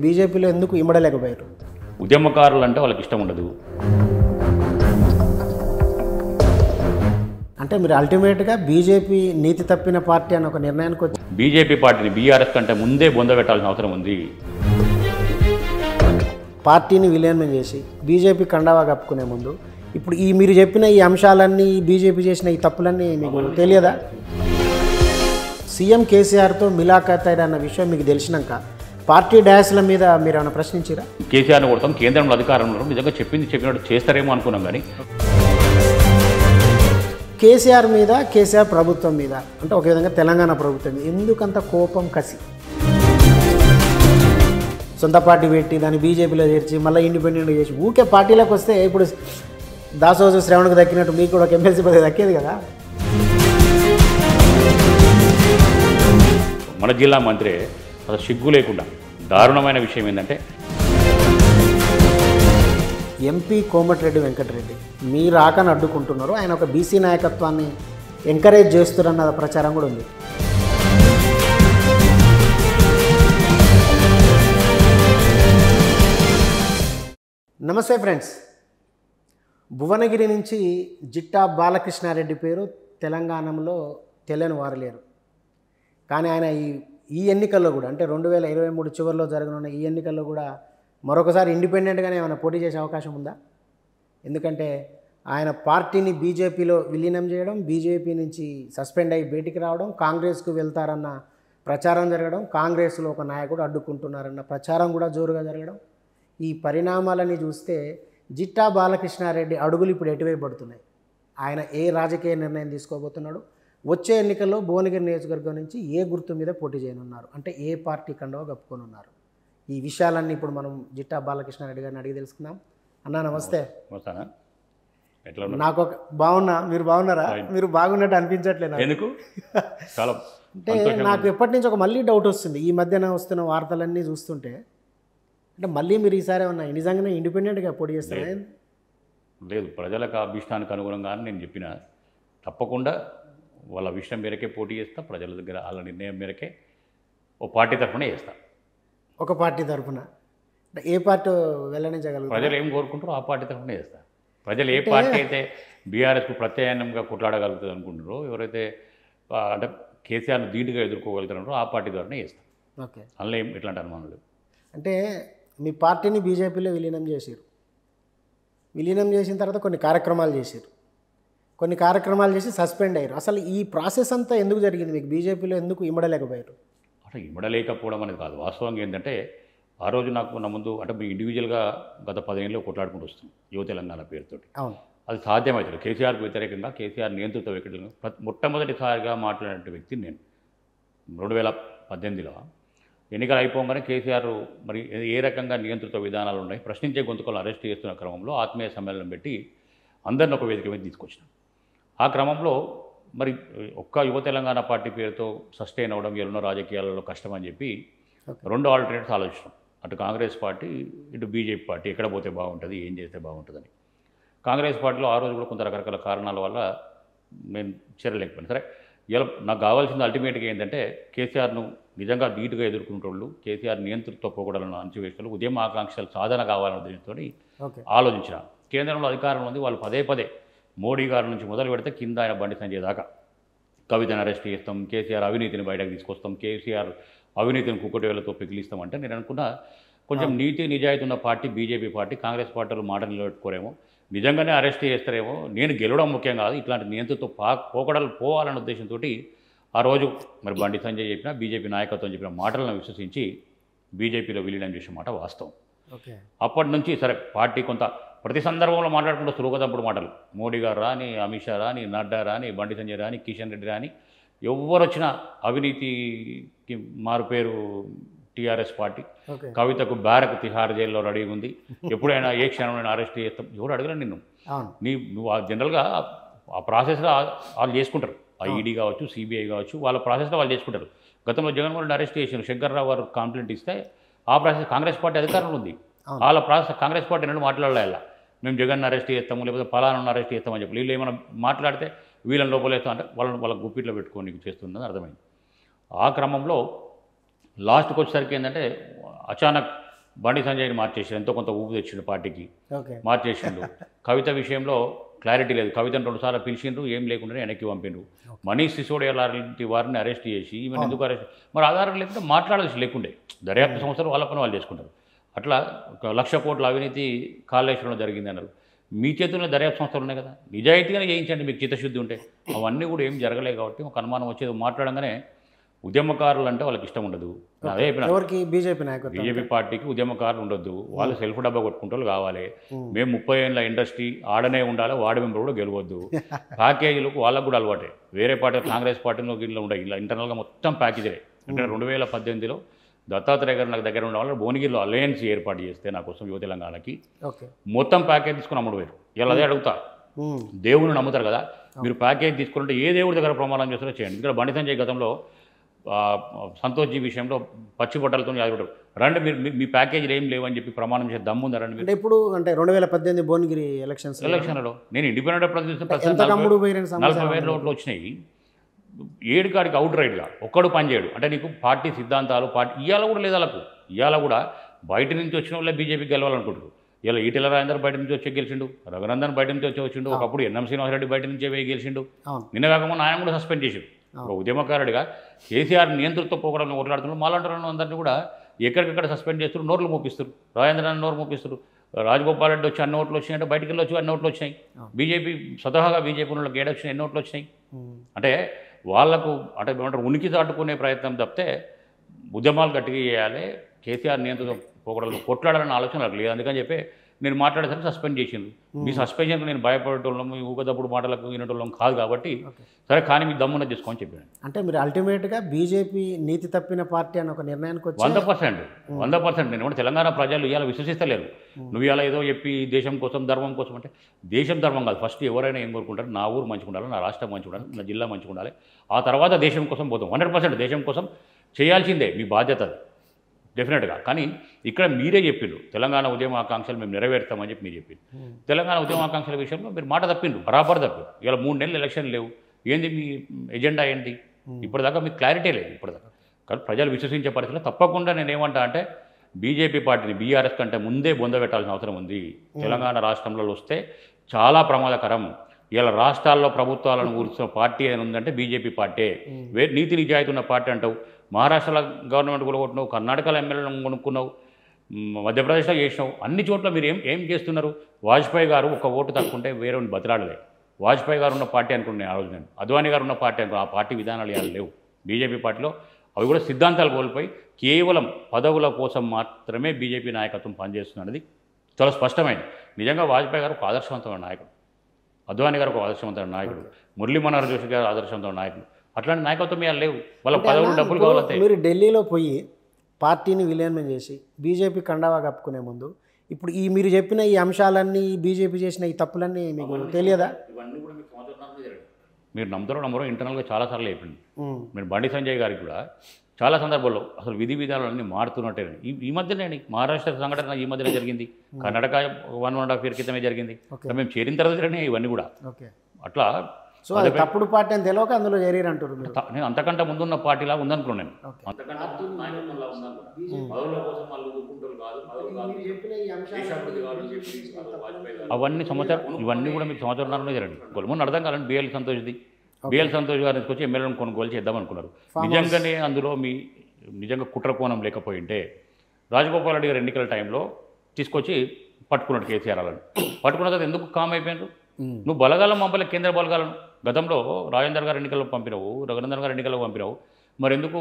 బీజేపీలో ఎందుకు ఇమ్మడలేకపోయారు? ఉద్యమకారులు అంటే వాళ్ళకి ఇష్టం ఉండదు. అంటే మీరు అల్టిమేట్గా బీజేపీ నీతి తప్పిన పార్టీ అని ఒక నిర్ణయానికి వచ్చి బీజేపీ పార్టీని బీఆర్ఎస్ కంటే ముందే బొందబెట్టాల్సిన అవసరం ఉంది. పార్టీని విలీనం చేసి బీజేపీ కండావా కప్పుకునే ముందు ఇప్పుడు మీరు చెప్పిన ఈ అంశాలన్నీ బీజేపీ చేసిన ఈ తప్పులన్నీ మీకు తెలియదా? సీఎం కేసీఆర్తో మిలాఖత్ అన్న విషయం మీకు తెలిసినాక పార్టీ డాష్ల మీద మీరు ఏమైనా ప్రశ్నించారా? కేసీఆర్ని కొడతాం, కేంద్రంలో అధికారంలో నిజంగా చెప్పినట్టు చేస్తారేమో అనుకున్నాం. కానీ కేసీఆర్ మీద, కేసీఆర్ ప్రభుత్వం మీద, అంటే ఒక విధంగా తెలంగాణ ప్రభుత్వం మీద ఎందుకంత కోపం, కసి? సొంత పార్టీ పెట్టి దాన్ని బీజేపీలో చేర్చి మళ్ళీ ఇండిపెండెంట్గా చేసి ఊకే పార్టీలోకి వస్తే ఇప్పుడు దాసోజు శ్రవణకు దక్కినట్టు మీకు కూడా ఒక ఎమ్మెల్సీ పదవి దక్కేది కదా. మన జిల్లా మంత్రి అసలు సిగ్గు లేకుండా దారుణమైన విషయం ఏంటంటే ఎంపీ కోమటిరెడ్డి వెంకటరెడ్డి మీరు ఆకని అడ్డుకుంటున్నారు, ఆయన ఒక బీసీ నాయకత్వాన్ని ఎంకరేజ్ చేస్తున్నారన్న ప్రచారం కూడా ఉంది. నమస్తే ఫ్రెండ్స్, భువనగిరి నుంచి జిట్టా బాలకృష్ణారెడ్డి పేరు తెలంగాణలో తెలియని వారు లేరు. కానీ ఆయన ఈ ఎన్నికల్లో కూడా, అంటే 2023 చివరిలో జరగనున్న ఈ ఎన్నికల్లో కూడా మరొకసారి ఇండిపెండెంట్గానే ఏమైనా పోటీ చేసే అవకాశం ఉందా? ఎందుకంటే ఆయన పార్టీని బీజేపీలో విలీనం చేయడం, బీజేపీ నుంచి సస్పెండ్ అయ్యి బయటికి రావడం, కాంగ్రెస్కు వెళ్తారన్న ప్రచారం జరగడం, కాంగ్రెస్లో ఒక నాయకుడు అడ్డుకుంటున్నారన్న ప్రచారం కూడా జోరుగా జరగడం, ఈ పరిణామాలని చూస్తే జిట్టా బాలకృష్ణారెడ్డి అడుగులు ఇప్పుడు ఎటువైపు పడుతున్నాయి? ఆయన ఏ రాజకీయ నిర్ణయం తీసుకోబోతున్నాడు? వచ్చే ఎన్నికల్లో భువనగిరి నియోజకవర్గం నుంచి ఏ గుర్తు మీద పోటీ చేయనున్నారు? అంటే ఏ పార్టీ కండవ కప్పుకొని ఉన్నారు? ఈ విషయాలన్నీ ఇప్పుడు మనం జిట్టా బాలకృష్ణారెడ్డి గారిని అడిగి తెలుసుకుందాం. అన్నా నమస్తే. నాకు ఒక బాగున్నా, మీరు బాగున్నారా? మీరు బాగున్నట్టు అనిపించట్లేదు ఎందుకు? చాలా అంటే నాకు ఎప్పటి నుంచి ఒక మళ్ళీ డౌట్ వస్తుంది ఈ మధ్యన వస్తున్న వార్తలన్నీ చూస్తుంటే. అంటే మళ్ళీ మీరు ఈసారి ఏమన్నా నిజంగానే ఇండిపెండెంట్గా పోటీ చేస్తారా? లేదు, ప్రజలకు అభిష్టానికి అనుగుణంగానే నేను చెప్పిన తప్పకుండా వాళ్ళ విషయం మేరకే పోటీ చేస్తా. ప్రజల దగ్గర వాళ్ళ నిర్ణయం మేరకే ఓ పార్టీ తరఫునే చేస్తా. ఒక పార్టీ తరఫున ఏ పార్టీ వెళ్ళనించగలరు? ప్రజలు ఏం కోరుకుంటారో ఆ పార్టీ తరఫునే చేస్తా. ప్రజలు ఏ పార్టీ అయితే బీఆర్ఎస్కు ప్రత్యామ్నాయంగా కొట్లాడగలుగుతుంది అనుకుంటారో, ఎవరైతే అంటే కేసీఆర్ను ధీటుగా ఎదుర్కోగలుగుతున్నారో ఆ పార్టీ ద్వారానే చేస్తాం. ఓకే, అందులో ఏం ఎట్లాంటి అనుమానాలు. అంటే మీ పార్టీని బీజేపీలో విలీనం చేశారు. విలీనం చేసిన తర్వాత కొన్ని కార్యక్రమాలు చేశారు, కొన్ని కార్యక్రమాలు చేసి సస్పెండ్ అయ్యారు. అసలు ఈ ప్రాసెస్ అంతా ఎందుకు జరిగింది? మీకు బీజేపీలో ఎందుకు ఇమ్మడలేకపోయారు? అంటే ఇమ్మడలేకపోవడం అనేది కాదు, వాస్తవంగా ఏంటంటే ఆ రోజు నాకు నా ముందు అంటే మీ ఇండివిజువల్గా గత 10 ఏళ్ళలో కొట్లాడుకుంటూ వస్తున్నాం యువ తెలంగాణ పేరుతోటి. అవును, అది సాధ్యమవుతుంది. కేసీఆర్కు వ్యతిరేకంగా, కేసీఆర్ నియంత్రిత వ్యక్తులను మొట్టమొదటిసారిగా మాట్లాడిన వ్యక్తిని నేను 2018లో ఎన్నికలు అయిపోగానే కేసీఆర్ మరి ఏ రకంగా నియంత్రిత విధానాలు ఉన్నాయి, ప్రశ్నించే గొంతుకలను అరెస్ట్ చేస్తున్న క్రమంలో ఆత్మీయ సమ్మేళనం పెట్టి అందరిని ఒక వేదిక మీద తీసుకొచ్చినాం. ఆ క్రమంలో మరి ఒక్క యువ తెలంగాణ పార్టీ పేరుతో సస్టైన్ అవ్వడం ఎన్నో రాజకీయాలలో కష్టమని చెప్పి 2 ఆల్టర్నేటివ్స్ ఆలోచించాం. అటు కాంగ్రెస్ పార్టీ, ఇటు బీజేపీ పార్టీ ఎక్కడ పోతే బాగుంటుంది, ఏం చేస్తే బాగుంటుందని. కాంగ్రెస్ పార్టీలో ఆ రోజు కూడా కొంత రకరకాల కారణాల వల్ల నేను చేరలేకపోయాను. సరే, ఇలా నాకు కావాల్సింది అల్టిమేట్గా ఏంటంటే కేసీఆర్ను నిజంగా ధీటుగా ఎదుర్కొనేటోళ్ళు, కేసీఆర్ నియంతృత్వ పోకడలను అణచివేసేవాళ్ళు, ఉద్యమ ఆకాంక్షలు సాధన కావాలనే ఉద్దేశంతో ఆలోచించిన. కేంద్రంలో అధికారంలో ఉంది, వాళ్ళు పదే పదే మోడీ గారి నుంచి మొదలు పెడితే కింద ఆయన బండి సంజయ్ దాకా కవితను అరెస్ట్ చేస్తాం, కేసీఆర్ అవినీతిని బయటకు తీసుకొస్తాం, కేసీఆర్ అవినీతిని కుక్కటి వేలతో పిగిలిస్తామంటే నేను అనుకున్నా కొంచెం నీతి నిజాయితీ ఉన్న పార్టీ బీజేపీ పార్టీ. కాంగ్రెస్ పార్టీలు మాట నిలబెట్టుకోరేమో, నిజంగానే అరెస్ట్ చేస్తారేమో, నేను గెలవడం ముఖ్యం కాదు, ఇట్లాంటి నియంత్రణతో పోకడలు పోవాలనే ఉద్దేశంతో ఆ రోజు మరి బండి సంజయ్ చెప్పిన బీజేపీ నాయకత్వం చెప్పిన మాటలను విశ్వసించి బీజేపీలో విలీనం చేసే మాట వాస్తవం. అప్పటి నుంచి సరే పార్టీ కొంత ప్రతి సందర్భంలో మాట్లాడుకుంటూ సులువుగదంపుడు మాటలు, మోడీ గారు రాని, అమిత్ షా రాని, నడ్డా రాని, బండి సంజయ్ రాని, కిషన్ రెడ్డి రాని, ఎవరు వచ్చినా అవినీతికి మారుపేరు టీఆర్ఎస్ పార్టీ. కవితకు బ్యారక్ తిహార్ జైల్లో రెడీగా ఉంది, ఎప్పుడైనా ఏ క్షణమైనా అరెస్ట్ చేస్తాం. ఎవరు అడగలేదు నిన్ను, నువ్వు జనరల్గా ఆ ప్రాసెస్లో వాళ్ళు చేసుకుంటారు. ఆ ఈడీ కావచ్చు, సిబిఐ కావచ్చు, వాళ్ళ ప్రాసెస్లో వాళ్ళు చేసుకుంటారు. గతంలో జగన్మోహన్ రెడ్డి అరెస్ట్ చేసిన శంకర్రావు గారు కంప్లైంట్ ఇస్తే ఆ ప్రాసెస్ కాంగ్రెస్ పార్టీ అధికారంలో ఉంది. వాళ్ళ ప్రాసెస్ కాంగ్రెస్ పార్టీ రెండు మాట్లాడలే, మేము జగన్ అరెస్ట్ చేస్తాము లేకపోతే ఫలానా అరెస్ట్ చేస్తామని చెప్పి వీళ్ళు ఏమైనా మాట్లాడితే వీళ్ళని లోపలేస్తాం అంటే వాళ్ళ గుప్పిట్లో పెట్టుకొని చేస్తుందని అర్థమైంది. ఆ క్రమంలో లాస్ట్కి వచ్చేసరికి ఏంటంటే అచానక్ బండి సంజయ్ని మార్చేసిండు, ఎంతో కొంత ఊపు తెచ్చిండు పార్టీకి, ఓకే. మార్చేసిండు. కవిత విషయంలో క్లారిటీ లేదు, కవితను 2 సార్లు పిలిచిండ్రు, ఏం లేకుండానే వెనక్కి పంపిండ్రు. మనీష్ సిసోడియా లాంటి వారిని అరెస్ట్ చేసి ఈమెను ఎందుకు అరెస్ట్, మరి ఆధారం లేకుంటే మాట్లాడాల్సి లేకుండే. దర్యాప్తు సంస్థలు వాళ్ళ పని వాళ్ళు చేసుకుంటారు. అట్లా 1,00,000 కోట్ల అవినీతి కాళేశ్వరంలో జరిగింది అన్నారు. మీ చేతుల్లో దర్యాప్తు సంస్థలు ఉన్నాయి కదా, నిజాయితీగానే చేయించండి మీకు చిత్తశుద్ధి ఉంటే. అవన్నీ కూడా ఏం జరగలేదు కాబట్టి ఒక అనుమానం వచ్చేది. మాట్లాడంగానే ఉద్యమకారులు అంటే వాళ్ళకి ఇష్టం ఉండదు. అదే చెప్పిన, ఎవరికి? బీజేపీ నాయకులు. బీజేపీ పార్టీకి ఉద్యమకారులు ఉండొద్దు, వాళ్ళు సెల్ఫ్ డబ్బా కొట్టుకుంటూ కావాలి. మేము 30 ఏళ్ళ ఇండస్ట్రీ ఆడనే ఉండాలి, వార్డు మెంబర్ కూడా గెలవద్దు. ప్యాకేజీలకు వాళ్ళకు కూడా అలవాటే. వేరే పార్టీ కాంగ్రెస్ పార్టీలో ఇట్లా ఉండవు, ఇలా ఇంటర్నల్గా మొత్తం ప్యాకేజీలే. అంటే 2018లో దత్తాత్రేయ గారు నాకు దగ్గర ఉన్న వాళ్ళు భువనగిరిలో అలయన్స్ ఏర్పాటు చేస్తే నా కోసం యువ తెలంగాణకి మొత్తం ప్యాకేజ్ తీసుకుని అమ్ముడు వేరు. ఇలా అదే అడుగుతా, దేవుని నమ్ముతారు కదా మీరు, ప్యాకేజ్ తీసుకుంటే ఏ దేవుడి దగ్గర ప్రమాణం చేస్తారో చేయండి. ఇక్కడ బండి సంజయ్ గతంలో సంతోష్జీ విషయంలో పచ్చి బట్టలతో యాదకుంటారు, రండి మీరు మీ ప్యాకేజీలు ఏం లేవని చెప్పి ప్రమాణం చేసి దమ్ముందా రండి. అంటే ఇప్పుడు అంటే 2018 భువనగిరి ఎలక్షన్లలో నేను ఇండిపెండెంట్ ప్రతినిధి 40,000 ఓట్లు వచ్చినాయి. 7 కాడికి అవుట్ రైట్గా ఒక్కడు పనిచేయడు. అంటే నీకు పార్టీ సిద్ధాంతాలు ఇవాళ కూడా లేదు వాళ్ళకు. ఇవాళ కూడా బయట నుంచి వచ్చిన వాళ్ళే బీజేపీకి గెలవాలనుకుంటారు. ఇలా ఈటెల రాజేందర్ బయట నుంచి వచ్చి గెలిచిండు, రఘునందన్ బయట నుంచి వచ్చిండు, ఒకప్పుడు ఎన్ఎం శ్రీనివాసరెడ్డి బయట నుంచే వేయి గెలిచిండు. నిన్న కాకుండా ఆయన కూడా సస్పెండ్ చేసిండు. ఒక ఉద్యమకారుడిగా కేసీఆర్ నియంతృత్వ పోకడలను ఓట్లాడుతున్నారు. మాలాంటి అందరినీ కూడా ఎక్కడికక్కడ సస్పెండ్ చేస్తున్నారు, నోట్లు మోపిస్తారు. రాజేంద్రని నోరు మోపిస్తారు. రాజగోపాల్ రెడ్డి వచ్చి అన్ని ఓట్లు వచ్చినాయి అంటే బయటికి వెళ్ళొచ్చు, అన్ని ఓట్లు వచ్చినాయి. బీజేపీ స్వతహాగా బీజేపీ వాళ్ళకి ఏడొచ్చినాయి, ఎన్ని ఓట్లు వచ్చినాయి. అంటే వాళ్లకు అంటే ఏమంటారు ఉనికి దాటుకునే ప్రయత్నం తప్పితే ఉద్యమాలు గట్టిగా చేయాలి, కేసీఆర్ నియంత్రణ పోకడలను కొట్లాడాలన్న ఆలోచన నాకు లేదు. అందుకని చెప్పి నేను మాట్లాడేసరికి సస్పెండ్ చేసింది. మీ సస్పెన్షన్కి నేను భయపడేటోళ్ళం, మీ ఊగదప్పుడు మాటలకు వినటోళ్ళం కాదు కాబట్టి సరే కానీ మీకు దమ్మున్న చేసుకోని చెప్పాను. అంటే మీరు అల్టిమేట్గా బీజేపీ నీతి తప్పిన పార్టీ అని ఒక నిర్ణయానికి వచ్చి 100% నేను కూడా తెలంగాణ ప్రజలు ఇవాళ విశ్వసిస్తలేరు. నువ్వు ఇలా ఏదో చెప్పి దేశం కోసం ధర్మం కోసం అంటే దేశం ధర్మం కాదు. ఫస్ట్ ఎవరైనా ఏం కోరుకుంటారు, నా ఊరు మంచిగా ఉండాలి, నా రాష్ట్రం మంచిగా ఉండాలి, నా జిల్లా మంచిగా ఉండాలి, ఆ తర్వాత దేశం కోసం పోతాం. 100% దేశం కోసం చేయాల్సిందే, మీ బాధ్యత అది డెఫినెట్గా. కానీ ఇక్కడ మీరే చెప్పిండ్రు తెలంగాణ ఉద్యమ ఆకాంక్షలు మేము నెరవేరుతామని చెప్పి మీరు చెప్పిండ్రు. తెలంగాణ ఉద్యమ ఆకాంక్షల విషయంలో మీరు మాట తప్పిండ్రు, బరాబర్ తప్పిండ్రు. ఇలా 3 నెలలు ఎలక్షన్ లేవు, ఏంది మీ ఎజెండా ఏంటి? ఇప్పటిదాకా మీకు క్లారిటీ లేదు ఇప్పటిదాకా. కానీ ప్రజలు విశ్వసించే పరిస్థితిలో తప్పకుండా నేను ఏమంటా అంటే బీజేపీ పార్టీని బీఆర్ఎస్ కంటే ముందే బొందబెట్టాల్సిన అవసరం ఉంది. తెలంగాణ రాష్ట్రంలో వస్తే చాలా ప్రమాదకరం. ఇలా రాష్ట్రాల్లో ప్రభుత్వాలను కూర్చున్న పార్టీ అని ఉందంటే బీజేపీ పార్టీ. నీతి నిజాయితీ ఉన్న పార్టీ అంటావు. మహారాష్ట్రలో గవర్నమెంట్ కొనుక్కుంటున్నావు, కర్ణాటకలో ఎమ్మెల్యేలను కొనుక్కున్నావు, మధ్యప్రదేశ్లో చేసినావు. అన్ని చోట్ల మీరు ఏం చేస్తున్నారు? వాజ్పేయి గారు ఒక ఓటు తక్కువంటే వేరే బతిలాడలే. వాజ్పేయి గారు ఉన్న పార్టీ అనుకున్నాను ఆ రోజు నేను, అద్వానీ గారు ఉన్న పార్టీ అనుకున్నాను. ఆ పార్టీ విధానాలు ఏమైనా లేవు బీజేపీ పార్టీలో. అవి కూడా సిద్ధాంతాలు కోల్పోయి కేవలం పదవుల కోసం మాత్రమే బీజేపీ నాయకత్వం పనిచేస్తున్నది చాలా స్పష్టమైంది. నిజంగా వాజ్పేయి గారు ఒక ఆదర్శవంతమైన నాయకుడు, అద్వానీ గారు ఒక ఆదర్శవంతమైన నాయకుడు, మురళీ మనోహర్ జోషి గారు ఆదర్శవంతమైన నాయకుడు. అట్లాంటి నాయకత్వం ఏం లేవు. వాళ్ళ పదవులు డబ్బులు కావాలంటే. మీరు ఢిల్లీలో పోయి పార్టీని విలీనం చేసి బీజేపీ కండావా కప్పుకునే ముందు ఇప్పుడు మీరు చెప్పిన ఈ అంశాలన్నీ, బీజేపీ చేసిన ఈ తప్పులన్నీ మీకు తెలియదా? ఇవన్నీ కూడా మీరు నమ్ముతారో నమ్మరో ఇంటర్నల్గా చాలాసార్లు అయిపోయింది. మీరు బండి సంజయ్ గారికి కూడా చాలా సందర్భాల్లో అసలు విధి విధానాలన్నీ మారుతున్నట్టే. ఈ మధ్యనే మహారాష్ట్ర సంఘటన ఈ మధ్యనే జరిగింది, కర్ణాటక 1.5 year క్రితమే జరిగింది. మేము చేరిన తర్వాత జరిగినాయి ఇవన్నీ కూడా. అట్లా సో అది తప్పుడు పార్టీ అని తెలియక అందులో చేరారంటారు. నేను అంతకంటే ముందున్న పార్టీలా ఉందనుకున్నాను. అవన్నీ ఇవన్నీ కూడా మీకు సంవత్సరంలోనే జరగండి. గొలమని అర్థం కాలండి. బిఎల్ సంతోష్ గారిని తీసుకొచ్చి ఎమ్మెల్యేలను కొనుగోలు చేద్దాం అనుకున్నారు. నిజంగానే అందులో నిజంగా కుట్ర కోణం లేకపోయింటే రాజగోపాల్ రెడ్డి గారు ఎన్నికల టైంలో తీసుకొచ్చి పట్టుకున్నాడు కేసీఆర్. వాళ్ళని పట్టుకున్న తర్వాత ఎందుకు కామ్ అయిపోయినారు? నువ్వు బలగాలం పంపలే, కేంద్ర బలగాలను. గతంలో రాజేందర్ గారు ఎన్నికలకు పంపినావు, రఘునందన్ గారు ఎన్నికలకు పంపినావు, మరి ఎందుకు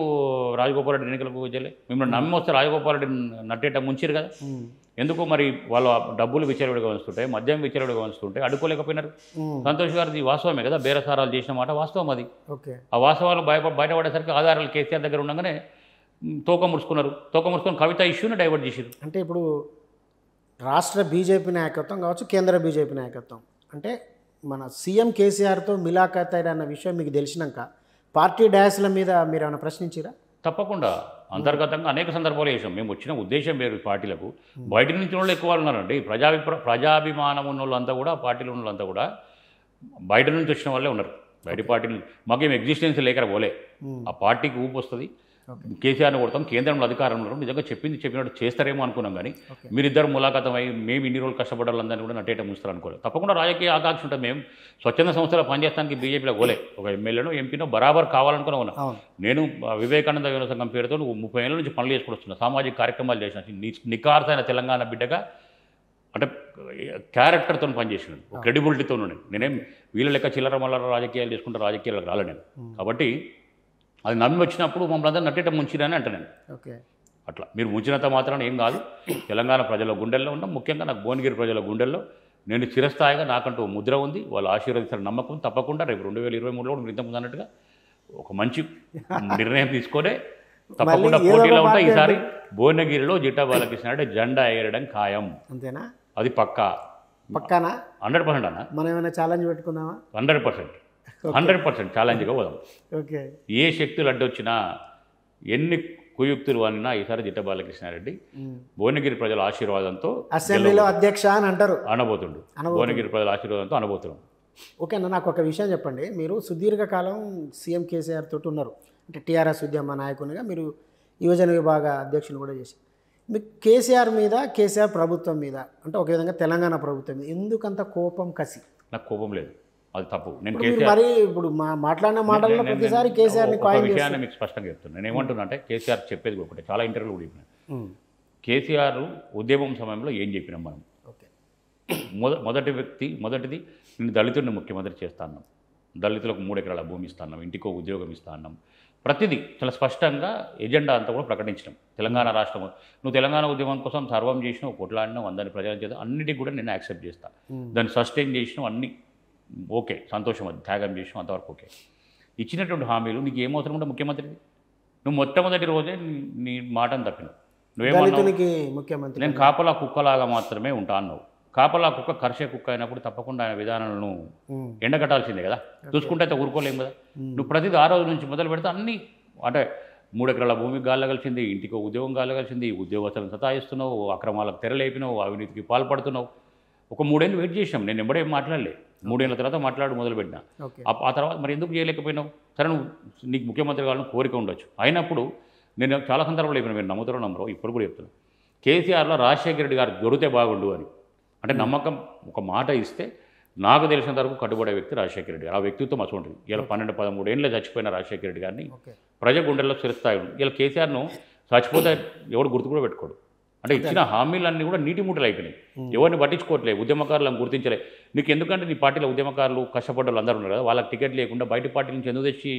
రాజగోపాల్ రెడ్డి ఎన్నికలకు వచ్చేలే? మిమ్మల్ని నమ్మి వస్తే రాజగోపాల్ రెడ్డిని నట్టేట ముంచారు కదా, ఎందుకు మరి వాళ్ళ డబ్బులు విచ్చలవిడిగా వంచుతుంటాయి, మద్యం విచ్చలవిడిగా వంచుతుంటాయి, అడ్డుకోలేకపోయినారు? సంతోష్ గారిది వాస్తవమే కదా, బేరసారాలు చేసిన మాట వాస్తవం అది. ఆ వాస్తవాలు బయటపడేసరికి ఆధారాలు కేసీఆర్ దగ్గర ఉండగానే తోక ముడుచుకొని కవిత ఇష్యూని డైవర్ట్ చేసారు. అంటే ఇప్పుడు రాష్ట్ర బీజేపీ నాయకత్వం కావచ్చు, కేంద్ర బీజేపీ నాయకత్వం అంటే మన సీఎం కేసీఆర్తో మిలాఖత్ అన్న విషయం మీకు తెలిసినాక పార్టీ డాష్ల మీద మీరు ఏమైనా ప్రశ్నించారా? తప్పకుండా అంతర్గతంగా అనేక సందర్భాలు చేసాం. మేము వచ్చిన ఉద్దేశం వేరు. పార్టీలకు బయట నుంచి వాళ్ళు ఎక్కువ ఉన్నారండి. ప్రజాభిమానం ఉన్న వాళ్ళంతా కూడా, పార్టీలో ఉన్న వాళ్ళంతా కూడా బయట నుంచి వచ్చిన వాళ్ళే ఉన్నారు. బయట పార్టీలు మాకేం ఎగ్జిస్టెన్స్ లేక పోలే. ఆ పార్టీకి ఊపు వస్తుంది, కేసీఆర్ని కొడతాం, కేంద్రంలో అధికారంలో ఉన్నాం, నిజంగా చెప్పింది చెప్పినట్టు చేస్తారేమో అనుకున్నాం. కానీ మీరిద్దరు ములాఖాతం అయ్యి మేము ఇన్ని రోజులు కష్టపడాలందరినీ కూడా నట్టేట ముంచుతారు అనుకోలేదు. తప్పకుండా రాజకీయ ఆకాంక్ష ఉంటుంది. మేము స్వచ్ఛంద సంస్థలో పనిచేస్తానికి బీజేపీలో పోలే, ఒక ఎమ్మెల్యేనో ఎంపీనో బరాబర్ కావాలనుకుని ఉన్నా. నేను వివేకానంద యువన సంఘం పేరుతో 30 ఏళ్ళ నుంచి పనులు చేసుకుని వస్తున్నా, సామాజిక కార్యక్రమాలు చేసిన నిఖార్సైన తెలంగాణ బిడ్డగా, అంటే క్యారెక్టర్తో పనిచేసినాను, క్రెడిబిలిటీతో ఉన్నాయి. నేనేం వీళ్ళ లెక్క చిల్లర మల్లర రాజకీయాలు చేసుకుంటే రాజకీయాలకు రాలే నేను. కాబట్టి అది నమ్మి వచ్చినప్పుడు మమ్మల్ని అందరూ నట్టేట ముంచిరని అంటే నేను అట్లా మీరు ముంచినంత మాత్రాన ఏం కాదు. తెలంగాణ ప్రజల గుండెల్లో ఉన్నాం, ముఖ్యంగా నాకు భువనగిరి ప్రజల గుండెల్లో నేను చిరస్థాయిగా నాకంటూ ముద్ర ఉంది. వాళ్ళు ఆశీర్వదించిన నమ్మకం తప్పకుండా రేపు 2023లో మీరు ఇంతకుముందు అన్నట్టుగా ఒక మంచి నిర్ణయం తీసుకొనే తప్పకుండా పోటీలో ఉంటా. ఈసారి భువనగిరిలో జిట్టా బాలకృష్ణ అంటే జెండా ఎగరడం ఖాయం. అంతేనా? అది పక్కానా? 100% అన్న. మనం ఏమైనా ఛాలెంజ్ పెట్టుకుందామా? 100% ఛాలెంజ్గా పోదాం. ఓకే. ఏ శక్తులు అడ్డొచ్చినా, ఎన్ని కుయుక్తులు అన్నా ఈసారి జిట్టా బాలకృష్ణారెడ్డి భువనగిరి ప్రజల ఆశీర్వాదంతో అసెంబ్లీలో అధ్యక్ష అని అంటారు, అనబోతుండు. భువనగిరి ప్రజల ఆశీర్వాదంతో అనబోతున్నాం. ఓకే అన్న, నాకు ఒక విషయం చెప్పండి. మీరు సుదీర్ఘకాలం సీఎం కేసీఆర్ తోటి ఉన్నారు, అంటే టీఆర్ఎస్ ఉద్యమ నాయకునిగా మీరు యువజన విభాగ అధ్యక్షులు కూడా చేసి, మీకు కేసీఆర్ మీద, కేసీఆర్ ప్రభుత్వం మీద, అంటే ఒక విధంగా తెలంగాణ ప్రభుత్వం మీద ఎందుకంత కోపం, కసి? నాకు కోపం లేదు, అది తప్పు. నేను మరి ఇప్పుడు మాట్లాడిన మాటల్లో ప్రతిసారి కేసీఆర్ని కాయిన్ విషయాన్ని మీకు స్పష్టంగా చెప్తున్నాను. నేను ఏమంటున్నా అంటే కేసీఆర్ చెప్పేది ఒకటి, చాలా ఇంటర్వ్యూలు కూడా చెప్పినాను. కేసీఆర్ ఉద్యమం సమయంలో ఏం చెప్పినాం మనం? మొదటిది నేను దళితుడిని ముఖ్యమంత్రి చేస్తా అన్నాం, దళితులకు 3 ఎకరాల భూమి ఇస్తా అన్నాం, ఇంటికో ఉద్యోగం ఇస్తా అన్నాం. ప్రతిదీ చాలా స్పష్టంగా ఎజెండా అంతా కూడా ప్రకటించినాం. తెలంగాణ రాష్ట్రం, నువ్వు తెలంగాణ ఉద్యమం కోసం సర్వం చేసినావు, కొట్లాడినావు, అందరిని ప్రజల చేత అన్నిటికీ కూడా నేను యాక్సెప్ట్ చేస్తాను. దాన్ని సస్టైన్ చేసినావు, అన్ని ఓకే, సంతోషం, అది త్యాగం చేసినావు, అంతవరకు ఓకే. ఇచ్చినటువంటి హామీలు నీకు ఏమవసరం ఉంటే ముఖ్యమంత్రిది? నువ్వు మొట్టమొదటి రోజే నీ మాటను తప్పినావు. ముఖ్యమంత్రి నేను కాపలా కుక్కలాగా మాత్రమే ఉంటా అన్నావు. కాపలా కుక్క కర్షే కుక్క అయినప్పుడు తప్పకుండా ఆయన విధానాలను ఎండగట్టాల్సిందే కదా, చూసుకుంటే అయితే ఊరుకోలేము కదా. నువ్వు ప్రతిదీ ఆ రోజు నుంచి మొదలు పెడితే అన్నీ, అంటే 3 ఎకరాల భూమికి గాల్లో కలిసింది, ఇంటికి ఉద్యోగం గాల్లో కలిసింది, ఉద్యోగస్తులను సతాయిస్తున్నావు, అక్రమాలకు తెరలేపినావు, అవినీతికి పాల్పడుతున్నావు. ఒక 3 ఏళ్ళు వెయిట్ చేసినాం, నేను ఎంబడే మాట్లాడలే. 3 ఏళ్ళ తర్వాత మొదలుపెట్టినా. ఆ తర్వాత మరి ఎందుకు చేయలేకపోయినావు? సరే, నువ్వు నీకు ముఖ్యమంత్రి కావాలని కోరిక ఉండొచ్చు. అయినప్పుడు నేను చాలా సందర్భాలు చెప్పిన, మీరు నమ్ముతారో నమ్మరో, ఇప్పుడు కూడా చెప్తున్నాను. కేసీఆర్లో రాజశేఖర రెడ్డి గారు దొరికితే బాగుండు అని, అంటే నమ్మకం, ఒక మాట ఇస్తే నాకు తెలిసినంత వరకు కట్టుబడే వ్యక్తి రాజశేఖర రెడ్డి గారు. ఆ వ్యక్తిత్వం అసలు ఇలా 12-13 ఏళ్ళలో చచ్చిపోయిన రాజశేఖర రెడ్డి గారిని ప్రజా గుండెల్లో చిరస్థాయి ఉంది. ఇలా కేసీఆర్ను చచ్చిపోతే ఎవడు గుర్తు కూడా పెట్టుకోడు. అంటే ఇచ్చిన హామీలన్నీ కూడా నీటి మూటలు అయిపోయినాయి, ఎవరిని పట్టించుకోవట్లేదు, ఉద్యమకారులను గుర్తించలే. నీకు ఎందుకంటే నీ పార్టీలో ఉద్యమకారులు కష్టపడ్డలు అందరూ ఉన్నారు కదా, వాళ్ళకి టికెట్ లేకుండా బయట పార్టీ నుంచి ఎందుకు తెచ్చి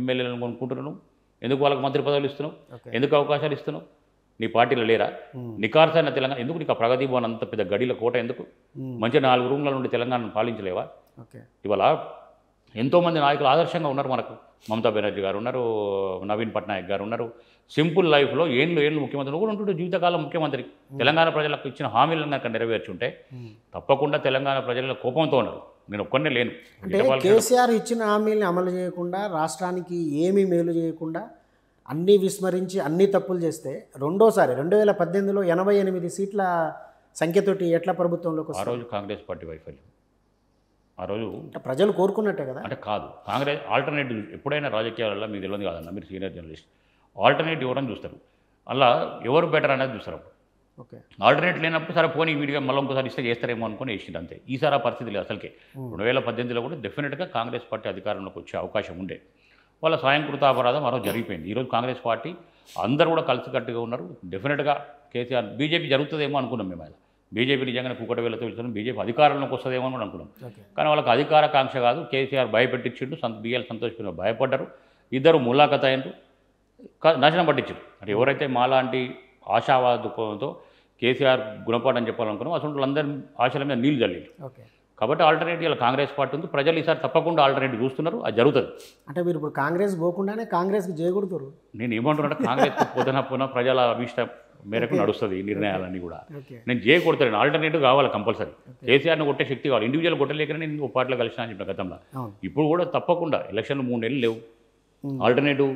ఎమ్మెల్యేలను కొనుక్కుంటున్నావు? ఎందుకు వాళ్ళకి మంత్రి పదవులు ఇస్తున్నావు? ఎందుకు అవకాశాలు ఇస్తున్నావు? నీ పార్టీలో లేరా? నిఖార్సైన తెలంగాణ ఎందుకు? నీకు ఆ ప్రగతి భవన్ అంత పెద్ద గడిల కోట ఎందుకు? మంచిగా 4 రూమ్ల నుండి తెలంగాణను పాలించలేవా? ఇవాళ ఎంతోమంది నాయకులు ఆదర్శంగా ఉన్నారు మనకు. మమతా బెనర్జీ గారు ఉన్నారు, నవీన్ పట్నాయక్ గారు ఉన్నారు. సింపుల్ లైఫ్లో ఏళ్ళు ముఖ్యమంత్రి కూడా ఉంటుంటే జీవితకాలం ముఖ్యమంత్రి. తెలంగాణ ప్రజలకు ఇచ్చిన హామీలను కనుక నెరవేర్చుంటే తప్పకుండా తెలంగాణ ప్రజల కోపంతో ఉన్నారు. నేను ఒక్కనే లేను. కేసీఆర్ ఇచ్చిన హామీలను అమలు చేయకుండా, రాష్ట్రానికి ఏమీ మేలు చేయకుండా, అన్నీ విస్మరించి, అన్ని తప్పులు చేస్తే రెండోసారి 2018లో 88 సీట్ల సంఖ్యతోటి ఎట్లా ప్రభుత్వంలోకి వస్తుంది? ఆ రోజు కాంగ్రెస్ పార్టీ వైఫల్యం. ఆ రోజు ప్రజలు కోరుకున్నట్టే కదా. అంటే కాదు, కాంగ్రెస్ ఆల్టర్నేటివ్ ఎప్పుడైనా రాజకీయాలలో మీకు తెలియదు కాదన్న, మీరు సీనియర్ జర్నలిస్ట్, ఆల్టర్నేటివ్ ఎవరని చూస్తారు, అలా ఎవరు బెటర్ అనేది చూస్తారు. ఓకే, ఆల్టర్నేటివ్ లేనప్పుడు సరే పోనీ వీడిగా మళ్ళీ ఇంకోసారి ఇస్తే చేస్తారేమో అనుకుని వేసింది అంతే. ఈసారి ఆ పరిస్థితి లేదు అసలుకే. 2018లో కూడా డెఫినెట్గా కాంగ్రెస్ పార్టీ అధికారంలోకి వచ్చే అవకాశం ఉండే. వాళ్ళ స్వయంకృత అపరాధం మరో జరిగిపోయింది. ఈరోజు కాంగ్రెస్ పార్టీ అందరూ కూడా కలిసికట్టుగా ఉన్నారు. డెఫినెట్గా కేసీఆర్ బీజేపీ జరుగుతుందేమో అనుకున్నాం మేము. అలా బీజేపీ నిజంగానే కూకట వేలతో వెళ్తున్నాం, బీజేపీ అధికారంలోకి వస్తుందేమో అని అనుకున్నాం. కానీ వాళ్ళకి అధికార కాంక్ష కాదు, కేసీఆర్ భయపెట్టించిండు. బిఎల్ సంతోష్ కుమార్ భయపడ్డారు, ఇద్దరు ములాఖత్ అయ్యారు, నాశనం పట్టించారు. అంటే ఎవరైతే మాలాంటి ఆశావాద దృక్పథంతో కేసీఆర్ గుణపాఠం చెప్పాలనుకున్నాం, అసలు వాళ్ళందరి ఆశల మీద నీళ్ళు జల్లి. కాబట్టి ఆల్టర్నేటివ్ కాంగ్రెస్ పార్టీ ఉంది. ప్రజలు ఈసారి తప్పకుండా ఆల్టర్నేటివ్ చూస్తున్నారు, అది జరుగుతుంది. అంటే మీరు ఇప్పుడు కాంగ్రెస్ పోకుండానే కాంగ్రెస్కి చేయకూడతారు. నేను ఏమంటున్నా, కాంగ్రెస్ పోతున్న ప్రజల అభిష్టం మేరకు నడుస్తుంది ఈ నిర్ణయాలన్నీ కూడా. నేను చేయకూడతాను, ఆల్టర్నేటివ్ కావాలి కంపల్సరీ. కేసీఆర్ని కొట్టే శక్తి కావాలి. ఇండివిజువల్ కొట్టలేకనే నేను పార్టీలో కలిసిన అని చెప్పిన గతంలో. ఇప్పుడు కూడా తప్పకుండా ఎలక్షన్లు 3 నెలలు లేవు, ఆల్టర్నేటివ్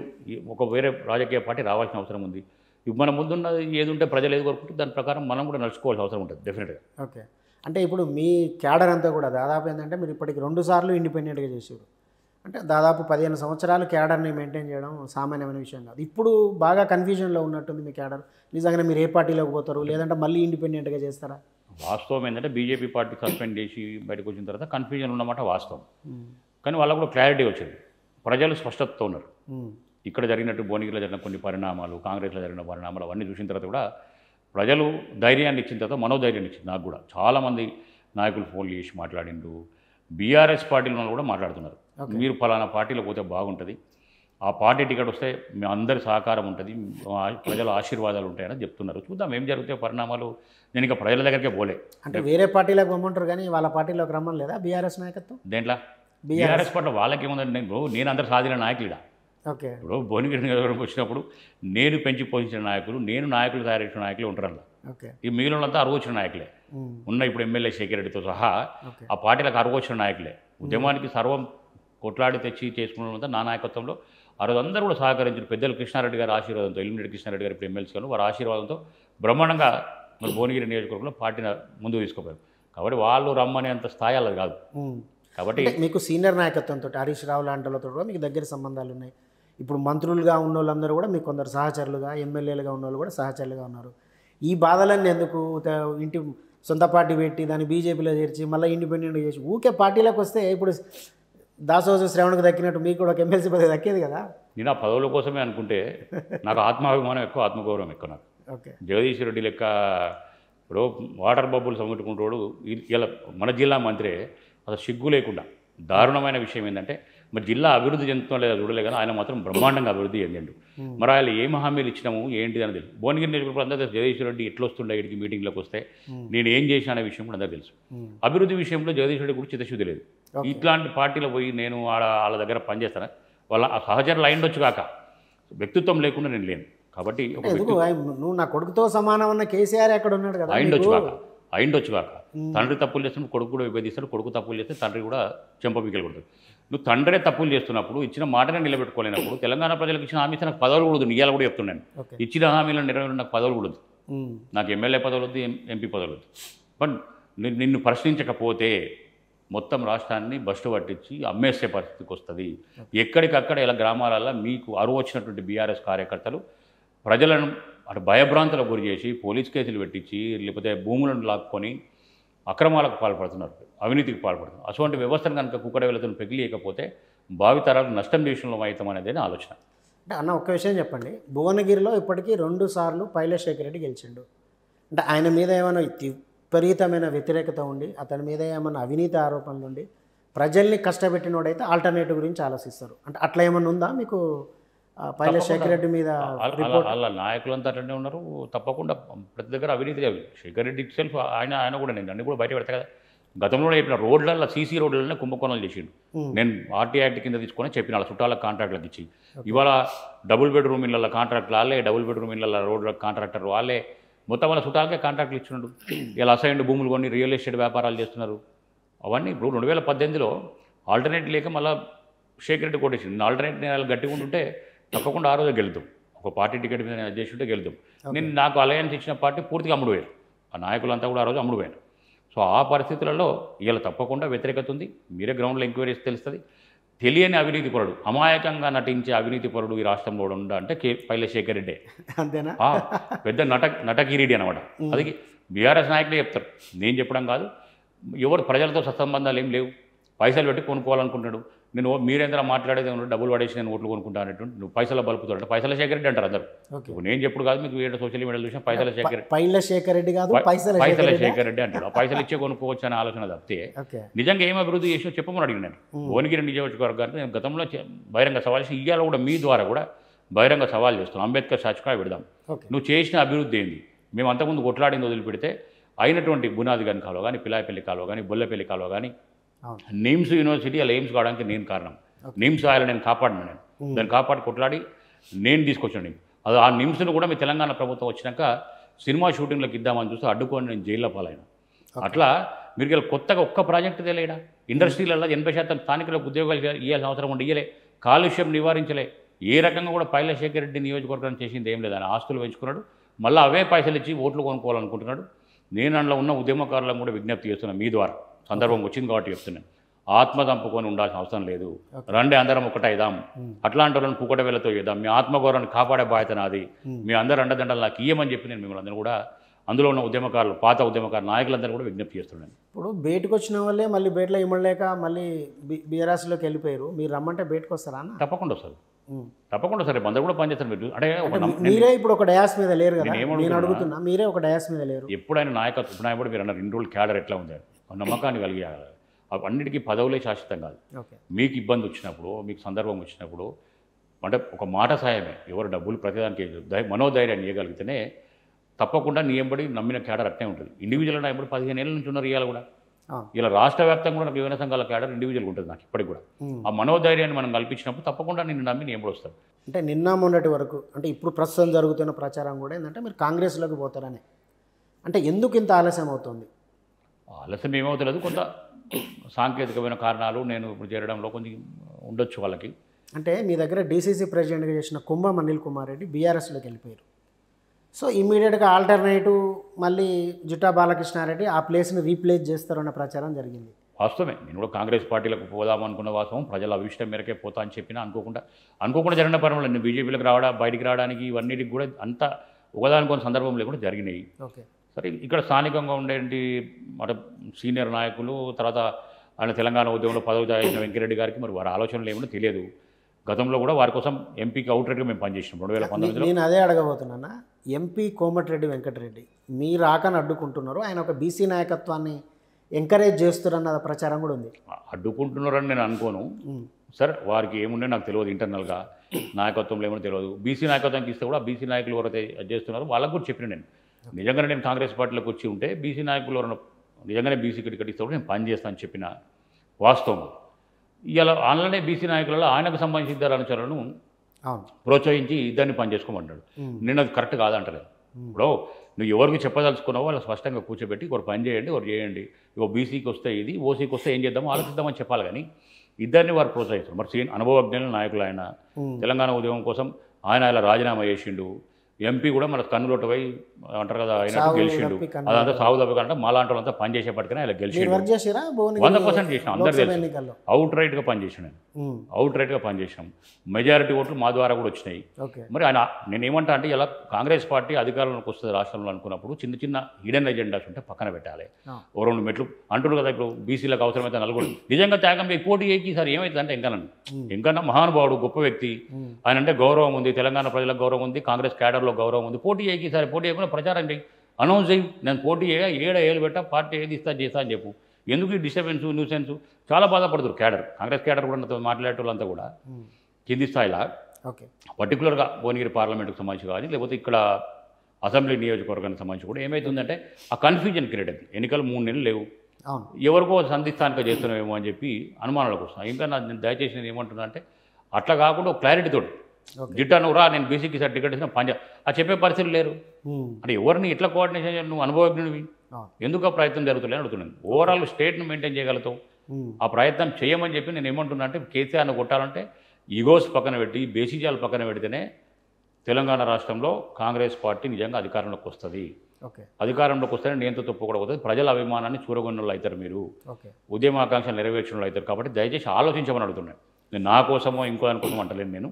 ఒక వేరే రాజకీయ పార్టీ రావాల్సిన అవసరం ఉంది. ఇప్పుడు మన ముందున్నది ఏది ఉంటే ప్రజలు ఏది కోరుకుంటే దాని ప్రకారం మనం కూడా నడుచుకోవాల్సిన అవసరం ఉంటుంది డెఫినెట్గా. ఓకే, అంటే ఇప్పుడు మీ క్యాడర్ అంతా కూడా దాదాపు ఏంటంటే మీరు ఇప్పటికి 2 సార్లు ఇండిపెండెంట్గా చేసారు. అంటే దాదాపు 15 సంవత్సరాలు క్యాడర్ని మెయింటైన్ చేయడం సామాన్యమైన విషయం కాదు. ఇప్పుడు బాగా కన్ఫ్యూజన్లో ఉన్నట్టుంది మీ క్యాడర్. నిజంగానే మీరు ఏ పార్టీలోకి పోతారు, లేదంటే మళ్ళీ ఇండిపెండెంట్గా చేస్తారా? వాస్తవం ఏంటంటే బీజేపీ పార్టీ సస్పెండ్ చేసి బయటకు వచ్చిన తర్వాత కన్ఫ్యూజన్ ఉన్నమాట వాస్తవం. కానీ వాళ్ళకు కూడా క్లారిటీ వచ్చింది, ప్రజలు స్పష్టతతో ఉన్నారు. ఇక్కడ జరిగినట్టు భువనగిరిలో జరిగిన కొన్ని పరిణామాలు, కాంగ్రెస్లో జరిగిన పరిణామాలు అవన్నీ చూసిన తర్వాత కూడా ప్రజలు ధైర్యాన్ని ఇచ్చిన తర్వాత మనోధైర్యాన్ని ఇచ్చింది. నాకు కూడా చాలామంది నాయకులు ఫోన్ చేసి మాట్లాడిండు, బీఆర్ఎస్ పార్టీలో కూడా మాట్లాడుతున్నారు, మీరు ఫలానా పార్టీలో పోతే బాగుంటుంది, ఆ పార్టీ టికెట్ వస్తే మీ అందరి సహకారం ఉంటుంది, ప్రజల ఆశీర్వాదాలు ఉంటాయని చెప్తున్నారు. చూద్దాం ఏం జరుగుతాయి పరిణామాలు. నేను ఇంకా ప్రజల దగ్గరికే పోలే. అంటే వేరే పార్టీలోకి పొమ్మంటారు కానీ వాళ్ళ పార్టీలోకి రమ్మని లేదా బీఆర్ఎస్ నాయకత్వం? దేంట్లో బీఆర్ఎస్ పార్టీ వాళ్ళకి ఏముందండి, నేను అందరు సాధిన నాయకులుగా. ఓకే, ఇప్పుడు భువనగిరి నియోజకవర్గం వచ్చినప్పుడు నేను పెంచి పోషించిన నాయకులు, నేను నాయకులు తయారు చేసిన నాయకులు ఉంటారు అలా. ఓకే, ఈ మిగిలినంతా అరువు వచ్చిన నాయకులే ఉన్న. ఇప్పుడు ఎమ్మెల్యే శేఖర్ రెడ్డితో సహా ఆ పార్టీలకు అరువు వచ్చిన నాయకులే. ఉద్యమానికి సర్వం కొట్లాడి తెచ్చి చేసుకున్నంతా నా నాయకత్వంలో ఆ రోజు అందరూ కూడా సహకరించారు. పెద్దలు కృష్ణారెడ్డి గారి ఆశీర్వాదంతో, ఎల్లిమిరెడ్డి కృష్ణారెడ్డి గారు ఇప్పుడు ఎమ్మెల్సీ గారు, వారి ఆశీర్వాదంతో బ్రహ్మాండంగా మన భువనగిరి నియోజకవర్గంలో పార్టీని ముందుకు తీసుకుపోయారు. కాబట్టి వాళ్ళు రమ్మనేంత స్థాయి అలా కాదు. కాబట్టి మీకు సీనియర్ నాయకత్వంతో హరీష్ రావు లాంటి వాళ్ళతో కూడా మీకు దగ్గర సంబంధాలు ఉన్నాయి. ఇప్పుడు మంత్రులుగా ఉన్న వాళ్ళందరూ కూడా మీకు కొందరు సహచరులుగా, ఎమ్మెల్యేలుగా ఉన్న వాళ్ళు కూడా సహచరులుగా ఉన్నారు. ఈ బాధలన్నీ ఎందుకు? ఇంటి సొంత పార్టీ పెట్టి దాన్ని బీజేపీలో చేర్చి మళ్ళీ ఇండిపెండెంట్గా చేసి ఊకే పార్టీలోకి వస్తే ఇప్పుడు దాసోజు శ్రవణకు దక్కినట్టు మీకు కూడా ఒక ఎమ్మెల్సీ పదవి దక్కేది కదా. నేను ఆ పదవుల కోసమే అనుకుంటే నాకు ఆత్మాభిమానం ఎక్కువ, ఆత్మగౌరవం ఎక్కువ నాకు. ఓకే, జగదీష్ రెడ్డి లెక్క ఇప్పుడు వాటర్ బబ్బులు సముట్టుకుంటాడు ఇలా మన జిల్లా మంత్రే అసలు సిగ్గు లేకుండా. దారుణమైన విషయం ఏంటంటే మరి జిల్లా అభివృద్ధి చెందుతుందో లేదా చూడలే కానీ ఆయన మాత్రం బ్రహ్మాండంగా అభివృద్ధి చెందిండు. మరి ఆయన ఏం హామీలు ఇచ్చినాము ఏంటిది అని తెలుసు. భువనగిరి నియోజకవర్గం అందరూ తెలుసు. జగదీష్ రెడ్డి ఎట్లా వస్తుండే ఇక్కడికి మీటింగ్లోకి వస్తే నేను ఏం చేసిన అనే విషయం కూడా అందరూ తెలుసు. అభివృద్ధి విషయంలో జగదీష్ రెడ్డి కూడా చిత్తశుద్ధి లేదు. ఇట్లాంటి పార్టీలో పోయి నేను వాళ్ళ దగ్గర పనిచేస్తాను, వాళ్ళ సహచరులు అయిండొచ్చు కాక వ్యక్తిత్వం లేకుండా నేను లేను. కాబట్టి నువ్వు నా కొడుకుతో సమానం అన్న కేసీఆర్ ఎక్కడ ఉన్నాడు కదా. అయిండొచ్చు కాక తండ్రి తప్పులు చేస్తున్నప్పుడు కొడుకు కూడా విభేదిస్తాడు, కొడుకు తప్పులు చేస్తే తండ్రి కూడా చెంపపీకలు కొడతాడు. నువ్వు తండ్రే తప్పులు చేస్తున్నప్పుడు, ఇచ్చిన మాటనే నిలబెట్టుకోలేనప్పుడు, తెలంగాణ ప్రజలకు ఇచ్చిన హామీ నాకు పదవులు కూడా ఇవాళ కూడా చెప్తున్నాను, ఇచ్చిన హామీలను నెరవేరు నాకు పదవులు కూడా నాకు ఎమ్మెల్యే పదవులు వద్దు, ఎంపీ పదవులు వద్దు. బట్ నిన్ను ప్రశ్నించకపోతే మొత్తం రాష్ట్రాన్ని బస్టు పట్టించి అమ్మేసే పరిస్థితికి వస్తుంది. ఎక్కడికక్కడ ఇలా గ్రామాలలో మీకు అరువు వచ్చినటువంటి బీఆర్ఎస్ కార్యకర్తలు ప్రజలను అటు భయభ్రాంతులకు గురి చేసి పోలీస్ కేసులు పెట్టించి లేకపోతే భూములను లాక్కొని అక్రమాలకు పాల్పడుతున్నారు, అవినీతికి పాల్పడుతున్నారు. అటువంటి వ్యవస్థను కనుక కుక్కడవేలతో పెగిలియకపోతే భావితరాలు నష్టం దేశంలో అవుతాం అనేది ఆలోచన. అంటే అన్న ఒక్క విషయం చెప్పండి, భువనగిరిలో ఇప్పటికీ 2 సార్లు పైల శేఖర్ రెడ్డి గెలిచిండు. అంటే ఆయన మీద ఏమైనా విపరీతమైన వ్యతిరేకత ఉండి, అతని మీద ఏమైనా అవినీతి ఆరోపణలు ఉండి ప్రజల్ని కష్టపెట్టినోడైతే ఆల్టర్నేటివ్ గురించి ఆలోచిస్తారు. అంటే అట్లా ఏమైనా ఉందా మీకు? పైల శేఖర్ రెడ్డి మీద వాళ్ళ నాయకులంతా అట్లనే ఉన్నారు. తప్పకుండా ప్రతి దగ్గర అవినీతి. శేఖర్ రెడ్డి సెల్ఫ్ ఆయన కూడా నేను అన్ని కూడా బయట పెడతా కదా. గతంలో చెప్పిన రోడ్లలో సీసీ రోడ్లలోనే కుంభకోణాలు చేసిండు. నేను ఆర్టీ యాక్ట్ కింద తీసుకొని చెప్పిన వాళ్ళ చుట్టాలకు కాంట్రాక్ట్లకు ఇచ్చి, ఇవాళ డబుల్ బెడ్రూమ్ ఇళ్ళ కాంట్రాక్ట్లు వాళ్ళే, డబుల్ బెడ్రూమ్ ఇళ్ళ రోడ్ల కాంట్రాక్టర్ వాళ్ళే, మొత్తం వాళ్ళ చుట్టాలకే కాంట్రాక్ట్లు ఇచ్చినాడు. ఇలా అసైన్డ్ భూములు కొన్ని రియల్ ఎస్టేట్ వ్యాపారాలు చేస్తున్నారు. అవన్నీ ఇప్పుడు 2018లో ఆల్టర్నేట్ లేక మళ్ళీ శేఖర్ రెడ్డి కొట్టేసిండు. ఆల్టర్నేట్ నేను గట్టిగా ఉంటుంటే తప్పకుండా ఆ రోజు గెలుద్దాం. ఒక పార్టీ టికెట్ మీద నేను చేస్తుంటే గెలుద్దాం. నేను నాకు అలయన్స్ ఇచ్చిన పార్టీ పూర్తిగా అమ్ముడు పోయారు. ఆ నాయకులంతా కూడా ఆ రోజు అమ్ముడు పోయారు. సో ఆ పరిస్థితులలో ఇలా తప్పకుండా వ్యతిరేకత ఉంది. మీరే గ్రౌండ్లో ఎంక్వైరీస్ తెలుస్తుంది. తెలియని అవినీతి పరుడు, అమాయకంగా నటించే అవినీతి పరుడు ఈ రాష్ట్రంలో ఉండ అంటే పైల శేఖర్ రెడ్డే. అంతేనా? పెద్ద నటకిరీడి అనమాట. అది బీఆర్ఎస్ నాయకులే చెప్తారు, నేను చెప్పడం కాదు. ఎవరు ప్రజలతో సత్సంబంధాలు ఏం లేవు. పైసలు పెట్టి కొనుక్కోవాలనుకుంటున్నాడు. నేను మీరేంద్ర మాట్లాడేది డబ్బులు పడేసి నేను ఓట్లు కొనుక్కుంటా అనేటువంటి నువ్వు పైసల బలుపుతాడు అంటే పైసల శేఖర్ రెడ్డి అంటారు అందరు. ఇప్పుడు నేను చెప్పుడు కాదు, మీకు ఏదో సోషల్ మీడియాలో చూసిన పైసల శేఖర్ పైల శేఖర్ రెడ్డి కాదు, పైసల శేఖర్ రెడ్డి అంటాడు. ఆ పైసలు ఇచ్చే కొనుక్కోవచ్చు అనే ఆలోచన తప్పితే నిజంగా ఏం అభివృద్ధి చేసినా చెప్పమని అడిగిన నేను. భువనగిరి నియోజకవర్గానికి నేను గతంలో బహిరంగ సవాల్ చేసి ఇవాళ కూడా మీ ద్వారా కూడా బహిరంగ సవాల్ చేస్తున్నాం. అంబేద్కర్ సాక్షిగా పెడదాం, నువ్వు చేసిన అభివృద్ధి ఏంది? మేము అంతకుముందు కొట్లాడింది వదిలిపెడితే అయినటువంటి బునాది గని కాలువ కానీ, పిలాయపల్లి కాలువ కానీ, బొల్లపల్లి కాలువ కానీ, నిమ్స్ యూనివర్సిటీ అలా ఎయిమ్స్ కావడానికి నేను కారణం. నిమ్స్ ఆయన నేను కాపాడినా, నేను దాన్ని కాపాడి కొట్లాడి నేను తీసుకొచ్చాను. అది ఆ నిమ్స్ను కూడా మీ తెలంగాణ ప్రభుత్వం వచ్చినాక సినిమా షూటింగ్లకు ఇద్దామని చూస్తే అడ్డుకొని నేను జైల్లో పాలైన. అట్లా మీరు కొత్తగా ఒక్క ప్రాజెక్టు తెలియడా? ఇండస్ట్రీలలో 80% స్థానికులకు ఉద్యోగాలు ఇవ్వాల్సిన అవసరం ఉండి ఇయ్యలే. కాలుష్యం నివారించలే. ఏ రకంగా కూడా పైల శేఖర్ రెడ్డి నియోజకవర్గాన్ని చేసింది ఏం లేదు. ఆయన ఆస్తులు పెంచుకున్నాడు, మళ్ళీ అవే పైసలు ఇచ్చి ఓట్లు కొనుక్కోవాలనుకుంటున్నాడు. నేను అందులో ఉన్న ఉద్యమకారులను కూడా విజ్ఞప్తి చేస్తున్నాను మీ ద్వారా, సందర్భం వచ్చింది కాబట్టి చెప్తున్నాను. ఆత్మ చంపుకొని ఉండాల్సిన అవసరం లేదు. రండి అందరం ఒకటి అయిదాం, అట్లాంటి వాళ్ళని కూకట వేలతో చేద్దాం, మీ ఆత్మగౌరవాన్ని కాపాడే బాధ్యత నాది, మీ అందరు అండదండలు నాకు ఇయ్యమని చెప్పి నేను మిమ్మల్ని అందరూ కూడా అందులో ఉన్న ఉద్యమకారులు, పాత ఉద్యమకారు నాయకులందరూ కూడా విజ్ఞప్తి చేస్తున్నాను. ఇప్పుడు బయటకు వచ్చిన వాళ్ళే మళ్ళీ బయటలో ఇమ్మలేక మళ్ళీ బీఆర్ఎస్లోకి వెళ్ళిపోయారు. మీరు రమ్మంటే బయటకు వస్తారా అన్న? తప్పకుండా వస్తారు, తప్పకుండా సరే, అందరూ కూడా పనిచేస్తారు. మీరు అంటే మీరే ఇప్పుడు ఒక డయాస్ మీద లేరు కదా, నేను అడుగుతున్నా, మీరే ఒక డయాస్ మీద లేరు. ఎప్పుడైనా నాయకత్వం ఇప్పుడు మీరు అన్నారు 2 రోజులు క్యాడర్ ఎట్లా ఉంది, నమ్మకాన్ని కలిగేయాలి. అన్నిటికీ పదవులే శాశ్వతం కాదు. మీకు ఇబ్బంది వచ్చినప్పుడు, మీకు సందర్భం వచ్చినప్పుడు అంటే ఒక మాట సాయమే, ఎవరు డబ్బులు ప్రతిదానికి మనోధైర్యాన్ని ఇవ్వగలిగితేనే తప్పకుండా నీ ఎంబడి నమ్మిన క్యాడర్ అట్నే ఉంటుంది. ఇండివిజువల్ నా ఎంబడి 15 ఏళ్ళ నుంచి ఉన్నారు. ఇవాళ కూడా ఇలా రాష్ట్ర వ్యాప్తంగా కూడా యువన సంఘాల క్యాడర్ ఇండివిజువల్గా ఉంటుంది నాకు ఇప్పటికి కూడా. ఆ మనోధైర్యాన్ని మనం కల్పించినప్పుడు తప్పకుండా నిన్ను నమ్మి నేను ఎంబడి వస్తాను. అంటే నిన్న మొన్నటి వరకు అంటే ఇప్పుడు ప్రస్తుతం జరుగుతున్న ప్రచారం కూడా ఏంటంటే మీరు కాంగ్రెస్లోకి పోతారని. అంటే ఎందుకు ఇంత ఆలస్యం అవుతుంది? ఆలస్యం ఏమవుతలేదు, కొంత సాంకేతికమైన కారణాలు నేను ఇప్పుడు చేరడంలో కొంచెం ఉండొచ్చు వాళ్ళకి. అంటే మీ దగ్గర డీసీసీ ప్రెసిడెంట్గా చేసిన కుంభం అనిల్ కుమార్ రెడ్డి బీఆర్ఎస్లోకి వెళ్ళిపోయారు. సో ఇమ్మీడియట్గా ఆల్టర్నేటివ్ మళ్ళీ జిట్టా బాలకృష్ణారెడ్డి ఆ ప్లేస్ని రీప్లేస్ చేస్తారన్న ప్రచారం జరిగింది. వాస్తవమే, నేను కూడా కాంగ్రెస్ పార్టీలకు పోదామనుకున్న వాస్తవం, ప్రజల అభిష్టం మేరకే పోతా అని చెప్పినా అనుకోకుండా జరిగిన పరంలో నేను బీజేపీలకు బయటికి రావడానికి ఇవన్నిటికి కూడా అంత ఒకదానికొన్న సందర్భం లేకుండా జరిగినాయి. ఓకే, సరే, ఇక్కడ స్థానికంగా ఉండేటి అంటే సీనియర్ నాయకులు, తర్వాత ఆయన తెలంగాణ ఉద్యమంలో పదవి చేసిన వెంకరెడ్డి గారికి మరి వారి ఆలోచనలు ఏమో తెలియదు. గతంలో కూడా వారి కోసం ఎంపీకి అవుట్రేట్గా మేము పనిచేసినాం 2019లో. నేను అదే అడగబోతున్నానా, ఎంపీ కోమటిరెడ్డి వెంకటరెడ్డి మీ రాకని అడ్డుకుంటున్నారు, ఆయన ఒక బీసీ నాయకత్వాన్ని ఎంకరేజ్ చేస్తున్నారన్న ప్రచారం కూడా ఉంది. అడ్డుకుంటున్నారని నేను అనుకోను. సరే, వారికి ఏముండే నాకు తెలియదు, ఇంటర్నల్గా నాయకత్వంలో ఏమో తెలియదు. బీసీ నాయకత్వానికి ఇస్తే కూడా బీసీ నాయకులు ఎవరైతే చేస్తున్నారో వాళ్ళకు కూడా చెప్పిన నేను నిజంగానే నేను కాంగ్రెస్ పార్టీలోకి వచ్చి ఉంటే బీసీ నాయకులు ఎవరైనా నిజంగానే బీసీకి టికెట్ ఇస్తే కూడా నేను పని చేస్తానని చెప్పిన వాస్తవం. ఇలా ఆన్లైనే బీసీ నాయకులలో ఆయనకు సంబంధించిన ఇద్దరు అనుచరులను ప్రోత్సహించి ఇద్దరిని పని చేసుకోమంటాడు. నేను అది కరెక్ట్ కాదంటలేదు. ఇప్పుడు నువ్వు ఎవరికి చెప్పదలుచుకున్నావో వాళ్ళు స్పష్టంగా కూర్చోబెట్టి ఒకరు పని చేయండి, ఒకరు చేయండి, ఇక బీసీకి వస్తే ఇది, ఓసీకి వస్తే ఏం చేద్దామో ఆలోచిద్దామని చెప్పాలి. కానీ ఇద్దరిని వారు ప్రోత్సహిస్తారు. మరి అనుభవజ్ఞుల నాయకులు ఆయన. తెలంగాణ ఉద్యమం కోసం ఆయన ఇలా రాజీనామా చేసిండు. ఎంపీ కూడా మన కన్నులోటు పోయి అంటారు కదా, ఆయన గెలిచిండు. అదంతా సాగు దెబ్బ కంటే మాలాంటి వాళ్ళంతా పనిచేసేపటికైనా ఇలా గెలిచిండు. 100% చేసినాం, అందరు తెలుసు. అవుట్ రైట్గా పనిచేసాను నేను, అవుట్ రైట్గా పనిచేసినాం. మెజారిటీ ఓట్లు మా ద్వారా కూడా వచ్చినాయి. మరి ఆయన నేనేమంటా అంటే ఇలా కాంగ్రెస్ పార్టీ అధికారంలోకి వస్తుంది రాష్ట్రంలో అనుకున్నప్పుడు చిన్న చిన్న హిడెన్ ఎజెండాస్ ఉంటే పక్కన పెట్టాలి. ఓ 2 మెట్లు అంటున్నారు కదా, ఇప్పుడు బీసీలకు అవసరమైతే నలుగురు నిజంగా త్యాగం చేసి పోటీ చేయి. సార్ ఏమైతుంది అంటే ఎంకన్నా మహానుభావుడు, గొప్ప వ్యక్తి ఆయన, అంటే గౌరవం ఉంది, తెలంగాణ ప్రజలకు గౌరవం ఉంది, కాంగ్రెస్ క్యాడర్ గౌరవం ఉంది. పోటీ చేయకి సరే, పోటీ చేయకుండా ప్రచారం చేయి, అనౌన్స్ చేయి, నేను పోటీ చేయ 7 ఏళ్ళు పెట్టా, పార్టీ ఏది ఇస్తా చేస్తా అని చెప్పు. ఎందుకు ఈ డిస్టర్బెన్స్, న్యూసెన్స్? చాలా బాధపడుతారు క్యాడర్, కాంగ్రెస్ క్యాడర్ కూడా మాట్లాడేటోళ్ళంతా కూడా కింది స్థాయిలో. పర్టికులర్గా భువనగిరి పార్లమెంట్కి సంబంధించి కానీ లేకపోతే ఇక్కడ అసెంబ్లీ నియోజకవర్గానికి సంబంధించి కూడా ఏమవుతుందంటే ఆ కన్ఫ్యూజన్ క్రియేట్ అవుతుంది. ఎన్నికలు 3 నెలలు లేవు, ఎవరికో సంధిస్థానిక చేస్తున్నామేమో అని చెప్పి అనుమానాలకు వస్తున్నాయి. ఇంకా నేను దయచేసి నేను ఏమంటున్నా అంటే అట్లా కాకుండా ఒక క్లారిటీతో జిట్టా నువ్వు రా, నేను బీసీకి సార్ టికెట్ ఇచ్చిన పని ఆ చెప్పే పరిస్థితులు లేరు. అంటే ఎవరిని ఎట్లా కోఆర్డినేషన్, నువ్వు అనుభవజ్ఞుడివి, ఎందుకు ఆ ప్రయత్నం జరుగుతుంది అడుగుతున్నాను. ఓవరాల్ స్టేట్ను మెయింటైన్ చేయగలుగుతావు, ఆ ప్రయత్నం చేయమని చెప్పి నేను ఏమంటున్నా అంటే కేసీఆర్ను కొట్టాలంటే ఈగోస్ పక్కన పెట్టి బేసిజాలు పక్కన పెడితేనే తెలంగాణ రాష్ట్రంలో కాంగ్రెస్ పార్టీ నిజంగా అధికారంలోకి వస్తుంది. అధికారంలోకి వస్తేనే నియంత్రణ తప్పుకోవడం, ప్రజల అభిమానాన్ని చూరగొన్నోళ్ళు అవుతారు, మీరు ఉద్యమాకాంక్షలు నెరవేర్చిన వాళ్ళు అవుతారు. కాబట్టి దయచేసి ఆలోచించమని అడుగుతున్నాను. నేను నా కోసమో ఇంకో దానికోసం అంటలేను. నేను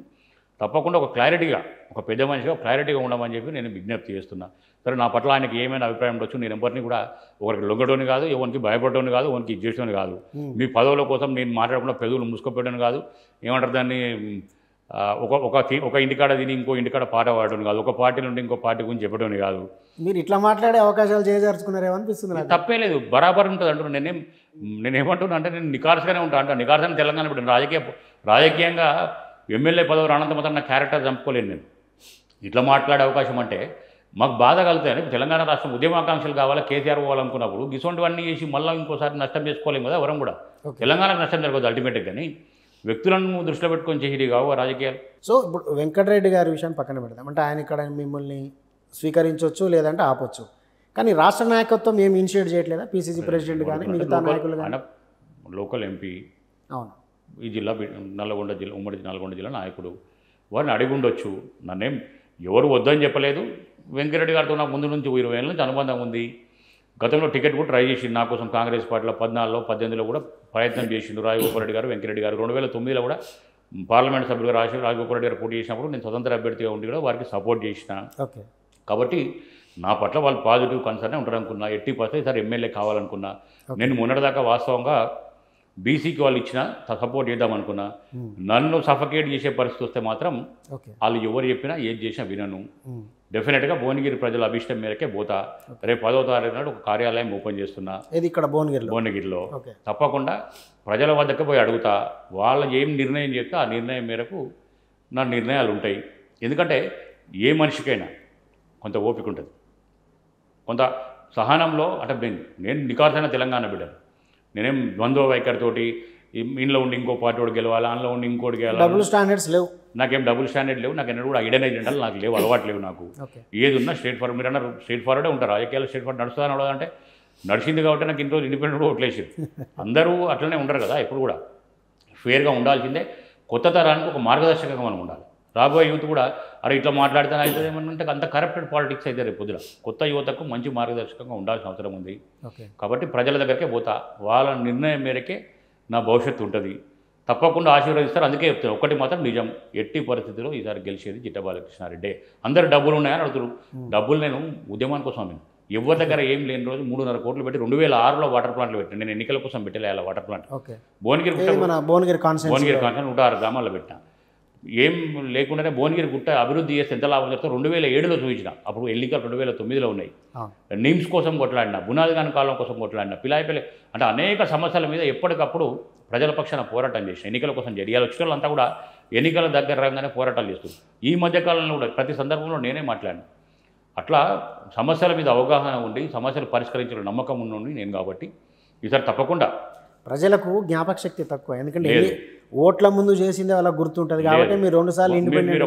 తప్పకుండా ఒక క్లారిటీగా, ఒక పెద్ద మనిషిగా క్లారిటీగా ఉండమని చెప్పి నేను విజ్ఞప్తి చేస్తున్నా. సరే, నా పట్ల ఆయనకి ఏమైనా అభిప్రాయం ఉండొచ్చు, నేను ఎవరిని కూడా ఒకరికి లొంగటోని కాదు, ఎవరికి భయపడటోని కాదు, ఎవరికి ఇచ్చేటోని కాదు. మీ పదవుల కోసం నేను మాట్లాడకుండా పెదవులు మూసుకుపోయడం కాదు, ఏమంటారు దాన్ని, ఒక ఇంటికాడ తిని ఇంకో ఇంటికాడ పాట పాడటం కాదు, ఒక పార్టీ నుండి ఇంకో పార్టీ గురించి చెప్పడం కాదు. మీరు ఇట్లా మాట్లాడే అవకాశాలు చేజార్చుకున్నారేమో అనిపిస్తుంది. తప్పే లేదు, బరాబర్ ఉంటుంది అంటున్నాను. నేనేమంటున్నా అంటే నేను నికార్సుగానే ఉంటాను అంట. నికార్సని తెలంగాణ ఇప్పుడు రాజకీయంగా ఎమ్మెల్యే పదవి రానంత మాత్రం నా క్యారెక్టర్ చంపుకోలేను నేను. ఇట్లా మాట్లాడే అవకాశం అంటే మాకు బాధ కలుగుతాయని. తెలంగాణ రాష్ట్రం ఉద్యమాకాంక్షలు కావాలా, కేసీఆర్ పోవాలనుకున్నప్పుడు ఇటువంటివన్నీ చేసి మళ్ళీ ఇంకోసారి నష్టం చేసుకోలేము కదా ఎవరం కూడా. తెలంగాణకు నష్టం జరగదు అల్టిమేట్గా, కానీ వ్యక్తులను దృష్టిలో పెట్టుకొని చేసేది కావు రాజకీయాలు. సో ఇప్పుడు వెంకటరెడ్డి గారి విషయాన్ని పక్కన పెడదాం. అంటే ఆయన ఇక్కడ మిమ్మల్ని స్వీకరించవచ్చు లేదంటే ఆపొచ్చు, కానీ రాష్ట్ర నాయకత్వం ఏమి ఇనిషియేట్ చేయట్లేదా? పీసీసీ ప్రెసిడెంట్ కానీ మిగతా నాయకులు కానీ. లోకల్ ఎంపీ, అవును, ఈ జిల్లా నల్లగొండ జిల్లా, ఉమ్మడి నల్గొండ జిల్లా నాయకుడు, వారిని అడిగి ఉండొచ్చు. నన్నేం ఎవరు వద్దని చెప్పలేదు. వెంకరెడ్డి గారితో నాకు ముందు నుంచి 20 ఏళ్ళ నుంచి అనుబంధం ఉంది. గతంలో టికెట్ కూడా ట్రై చేసిండు నా కోసం కాంగ్రెస్ పార్టీలో 14లో 18లో కూడా ప్రయత్నం చేసిండు రాజగోపాల్ రెడ్డి గారు వెంకరెడ్డి గారు 2009లో కూడా పార్లమెంట్ సభ్యులుగా రాజగోపాల్ రెడ్డి గారు పోటీ చేసినప్పుడు నేను స్వతంత్ర అభ్యర్థిగా ఉండి కూడా వారికి సపోర్ట్ చేసిన. ఓకే. కాబట్టి నా పట్ల వాళ్ళు పాజిటివ్ కన్సర్నే ఉంటారు అనుకున్నా. 80% ఈసారి ఎమ్మెల్యే కావాలనుకున్నా. నేను మొన్నటిదాకా వాస్తవంగా బీసీకి వాళ్ళు ఇచ్చిన సపోర్ట్ చేద్దామనుకున్నా. నన్ను సఫకేట్ చేసే పరిస్థితి వస్తే మాత్రం వాళ్ళు ఎవరు చెప్పినా ఏది చేసినా వినను. డెఫినెట్గా భువనగిరి ప్రజల అభిష్టం మేరకే పోతా. రేపు 10వ తారీఖు నాడు ఒక కార్యాలయం ఓపెన్ చేస్తున్నా ఇక్కడ భువనగిరిలో. తప్పకుండా ప్రజల వద్దకు పోయి అడుగుతా. వాళ్ళు ఏం నిర్ణయం చెప్తే ఆ నిర్ణయం మేరకు నా నిర్ణయాలు ఉంటాయి. ఎందుకంటే ఏ మనిషికైనా కొంత ఓపిక ఉంటుంది, కొంత సహనంలో. అంటే నేను నికార్సైన తెలంగాణ బిడ్డను. నేనేం ద్వంద్వ వైఖరితోటి ఇంట్లో ఉండి ఇంకో పార్టీ వాడు గెలవాలి, అందులో ఉండి ఇంకోటి గెలవాలి. డబుల్ స్టాండర్డ్స్ లేవు నాకేం, డబుల్ స్టాండర్డ్ లేవు. నాకు ఎన్నడూ కూడా ఐడెన్ ఏజెండాలు నాకు లేవు, అలవాటు లేవు నాకు. ఏది ఉన్నా స్ట్రేట్ ఫార్వర్డ్. మీరు అన్నారు స్ట్రేట్ ఫార్వర్డే ఉంటారు రాజకీయాలు. స్ట్రేట్ ఫార్వర్డ్ నడుస్తుందని అడగదంటే నడిచింది కాబట్టి నాకు ఇంట్లో ఇండిపెండెంట్గా ఓట్లేసారు. అందరూ అట్లనే ఉండరు కదా, ఎప్పుడు కూడా ఫేర్గా ఉండాల్సిందే. కొత్త తరానికి ఒక మార్గదర్శకంగా మనం ఉండాలి. రాబోయే యూత్ కూడా అరే ఇట్లా మాట్లాడితే అవుతుంది ఏమన్నా అంత కరప్టెడ్ పాలిటిక్స్ అయితే రేపు పొద్దున కొత్త యువతకు మంచి మార్గదర్శకంగా ఉండాల్సిన అవసరం ఉంది. కాబట్టి ప్రజల దగ్గరికే పోతా. వాళ్ళ నిర్ణయం మేరకే నా భవిష్యత్తు ఉంటుంది. తప్పకుండా ఆశీర్వదిస్తారు. అందుకే చెప్తాను, ఒకటి మాత్రం నిజం, ఎట్టి పరిస్థితిలో ఈసారి గెలిచేది జిట్టా బాలకృష్ణారెడ్డి. అందరు డబ్బులు ఉన్నాయని అడుగుతారు. డబ్బులు నేను ఉద్యమానికి కోసం అమ్మాను. ఎవరి దగ్గర ఏం లేని రోజు 3.5 కోట్లు పెట్టి 2006లో వాటర్ ప్లాంట్లు పెట్టాను. నేను ఎన్నికల కోసం పెట్టలే అలా వాటర్ ప్లాంట్. భువనగిరి కాన్స్టిట్యూన్సీ 106 గ్రామాల్లో పెట్టినా. ఏం లేకుండానే భువనగిరి గుట్ట అభివృద్ధి చేస్తే ఎంత లాభం చేస్తే 2007లో చూపించిన. అప్పుడు ఎన్నికలు 2009లో ఉన్నాయి. నిమ్స్ కోసం కొట్లాడినా, బునాది గాని కాలం కోసం కొట్లాడినా, పిలాయిపల్లి అంటే అనేక సమస్యల మీద ఎప్పటికప్పుడు ప్రజల పక్షాన పోరాటం చేసిన. ఎన్నికల కోసం జరిగాలి వచ్చిన వాళ్ళంతా కూడా ఎన్నికల దగ్గర రాగానే పోరాటాలు చేస్తున్నారు. ఈ మధ్యకాలంలో కూడా ప్రతి సందర్భంలో నేనే మాట్లాడినా. అట్లా సమస్యల మీద అవగాహన ఉండి సమస్యలు పరిష్కరించిన నమ్మకం ఉండి నేను కాబట్టి ఈసారి తప్పకుండా. ప్రజలకు జ్ఞాపక శక్తి తక్కువ, ఎందుకంటే ఓట్ల ముందు చేసిందే వాళ్ళకి గుర్తుంటుంది కాబట్టి మీరు 2 సార్లు ఇండిపెండెంట్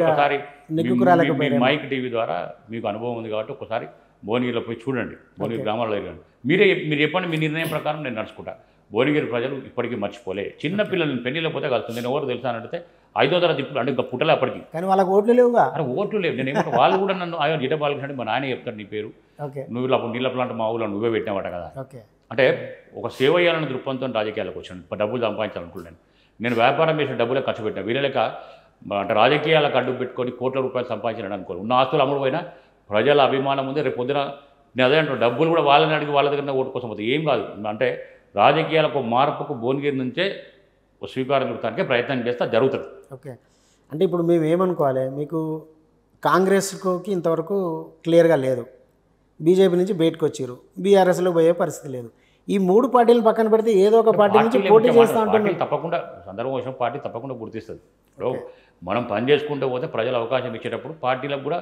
మైక్ టీవీ ద్వారా మీకు అనుభవం ఉంది కాబట్టి ఒకసారి భువనగిరిలో పోయి చూడండి. భువనగిరి గ్రామాల్లో తిరగండి. మీరు చెప్పండి, మీ నిర్ణయం ప్రకారం నేను నడుచుకుంటా. భువనగిరి ప్రజలు ఇప్పటికీ మర్చిపోలే. చిన్న పిల్లల్ని పెళ్లిలో పోతే కలుస్తుంది. నేను ఎవరు తెలుసా అని అడిగితే 5వ తరగతి ఇప్పుడు అంటే ఇంకా పుట్టలే అప్పటికి. కానీ వాళ్ళకి ఓట్లు లేవుగా. అరే ఓట్లు లేవు. నేను ఏమంటే వాళ్ళు కూడా నన్ను ఆయన జిట్టా బాలకృష్ణ మా నాయన చెప్తాడు నీ పేరు, నువ్వు ఇలా నీళ్ళ ప్లాంట్ మా ఊళ్ళో నువ్వే పెట్టినావట కదా. అంటే ఒక సేవ చేయాలని దృక్పథంతో రాజకీయాలకు వచ్చాను. డబ్బులు సంపాదించాలనుకుంటాను. నేను వ్యాపారం చేసిన డబ్బులే ఖర్చు పెట్టాను. వీళ్ళ లెక్క అంటే రాజకీయాలకు అడ్డు పెట్టుకొని కోట్ల రూపాయలు సంపాదించాలని అనుకోను. ఉన్న ఆస్తులు అమ్ముడు పోయినా ప్రజల అభిమానం ఉంది. రేపు పొద్దున నేను అదే అంటాను, డబ్బులు కూడా వాళ్ళని అడిగి వాళ్ళ దగ్గర ఓటు కోసం పోతుంది. ఏం కాదు. అంటే రాజకీయాలకు మార్పుకు భువనగిరి నుంచే స్వీకారం చుడటానికే ప్రయత్నం చేస్తే జరుగుతుంది. ఓకే. అంటే ఇప్పుడు మేము ఏమనుకోవాలి, మీకు కాంగ్రెస్కి ఇంతవరకు క్లియర్గా లేదు, బీజేపీ నుంచి బయటకు వచ్చారు, బీఆర్ఎస్లో పోయే పరిస్థితి లేదు. ఈ 3 పార్టీలను పక్కన పెడితే ఏదో ఒక పార్టీ నుంచి పోటీ చేస్తూ ఉంటుంది. తప్పకుండా సందర్భం వచ్చిన పార్టీ తప్పకుండా గుర్తిస్తుంది. ఇప్పుడు మనం పని చేసుకుంటూ పోతే ప్రజలు అవకాశం ఇచ్చేటప్పుడు పార్టీలకు కూడా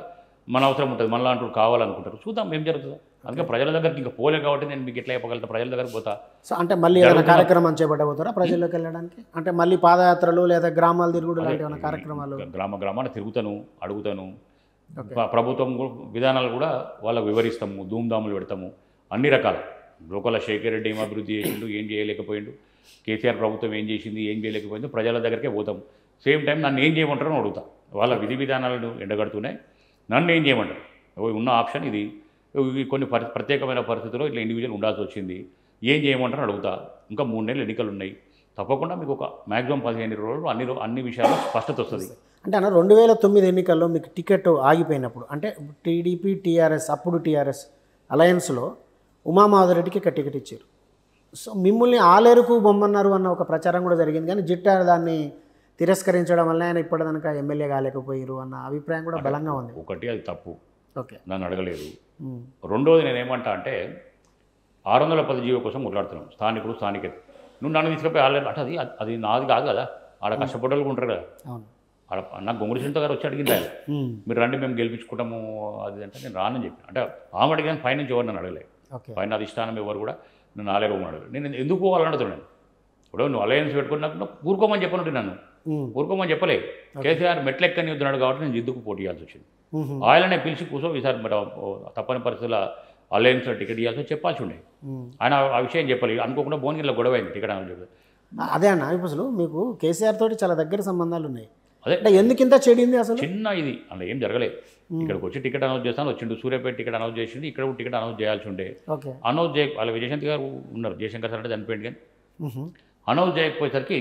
మన అవసరం ఉంటుంది. మనలా అంటూ కావాలనుకుంటారు. చూద్దాం ఏం జరుగుతుందో. అందుకే ప్రజల దగ్గరికి ఇంకా పోలే కాబట్టి నేను మీకు ఎట్లా చెప్పగలుగుతా, ప్రజల దగ్గరకు పోతా. సో అంటే మళ్ళీ ఏదైనా కార్యక్రమం చేపట్టబోతారా ప్రజల్లోకి వెళ్ళడానికి? అంటే మళ్ళీ పాదయాత్రలు లేదా గ్రామాలు తిరుగుడు లాంటి ఏమైనా కార్యక్రమాలు? గ్రామాన్ని తిరుగుతాను, అడుగుతాను. ప్రభుత్వం విధానాలు కూడా వాళ్ళకు వివరిస్తాము, ధూమ్ధాములు పెడతాము. అన్ని రకాల లోకల్ శేఖర్ రెడ్డి ఏం అభివృద్ధి చేసిండు, ఏం చేయలేకపోయిండు, కేసీఆర్ ప్రభుత్వం ఏం చేసింది, ఏం చేయలేకపోయిందో ప్రజల దగ్గరికే పోతాం. సేమ్ టైం నన్ను ఏం చేయమంటారో అడుగుతా. వాళ్ళ విధి విధానాలను ఎండగడుతూనే నన్ను ఏం చేయమంటారు. ఉన్న ఆప్షన్ ఇది. కొన్ని ప్రత్యేకమైన పరిస్థితుల్లో ఇట్లా ఇండివిజువల్ ఉండాల్సి వచ్చింది, ఏం చేయమంటారని అడుగుతా. ఇంకా 3 నెలలు ఎన్నికలు ఉన్నాయి. తప్పకుండా మీకు ఒక మ్యాక్సిమం 15 రోజులు అన్ని విషయాల్లో స్పష్టత వస్తుంది. అంటే అన్న 2009 ఎన్నికల్లో మీకు టికెట్ ఆగిపోయినప్పుడు, అంటే టీడీపీ టీఆర్ఎస్ అప్పుడు టీఆర్ఎస్ అలయన్స్లో ఉమామాధవరెడ్డికి టికెట్ ఇచ్చారు. సో మిమ్మల్ని ఆలేరుకు బొమ్మన్నారు అన్న ఒక ప్రచారం కూడా జరిగింది. కానీ జిట్టా దాన్ని తిరస్కరించడం వల్ల ఆయన ఇప్పటిదాకా ఎమ్మెల్యే కాలేకపోయారు అన్న అభిప్రాయం కూడా బలంగా ఉంది. ఒకటి అది తప్పు. ఓకే. నన్ను అడగలేదు. రెండోది నేనేమంటా అంటే 610 జీవో కోసం కొట్లాడుతున్నాం. స్థానికత. నువ్వు నన్ను తీసుకుపోయి ఆలేరు అంటే అది నాది కాదు కదా. ఆడ కష్టపడ్డలు ఉంటారు కదా. ఆడ నాకు గొంగుడి సింత గారు వచ్చి అడిగింది ఆయన, మీరు రండి మేము గెలిపించుకుంటాము అది అంటే నేను రానని చెప్పాను. అంటే ఆమె అడిగిన పైనుంచి ఎవరు నన్ను అడగలేదు. పైన అధిష్టానం ఎవరు కూడా నన్ను ఆలేరు అడగలేదు. నేను ఎందుకు పోవాలని అడుగుతున్నాను. ఇప్పుడు నువ్వు అలయన్స్ పెట్టుకుని నాకు ఊరుకోమని చెప్పనుంటే నన్ను ఊరుకోమని చెప్పలేదు. కేసీఆర్ మెట్లెక్కని వద్దున్నాడు కాబట్టి నేను జిద్దుకు పోటీ చేయాల్సి వచ్చింది. ఆయననే పిలిచి కూర్చో ఈసారి మరి తప్పని పరిస్థితుల అలయన్స్లో టికెట్ ఇవ్వాల్సి చెప్పాల్సి ఉండే. ఆయన ఆ విషయం చెప్పలేదు. అనుకోకుండా భువనగిరిలో గొడవ అయింది టికెట్ అని చెప్పి. అదే అన్న, ఇప్పుడు మీకు కేసీఆర్ తోటి చాలా దగ్గర సంబంధాలు ఉన్నాయి. అదే అంటే ఎందుకు ఇంత చెడింది అసలు? చిన్న ఇది అలా ఏం జరగలేదు. ఇక్కడికి వచ్చి టికెట్ అనౌన్స్ చేస్తాను వచ్చిండు, సూర్యాపేట టికెట్ అనౌన్స్ చేసిండు, ఇక్కడ కూడా టికెట్ అనౌన్స్ చేయాల్సి ఉండే. ఓకే. అనౌన్స్ వాళ్ళ విజయశాంతి గారు ఉన్నారు, జయశంకర్ సార్ అంటే చనిపోయింది, కానీ మ్హూ. అనౌన్స్ చేయకపోయేసరికి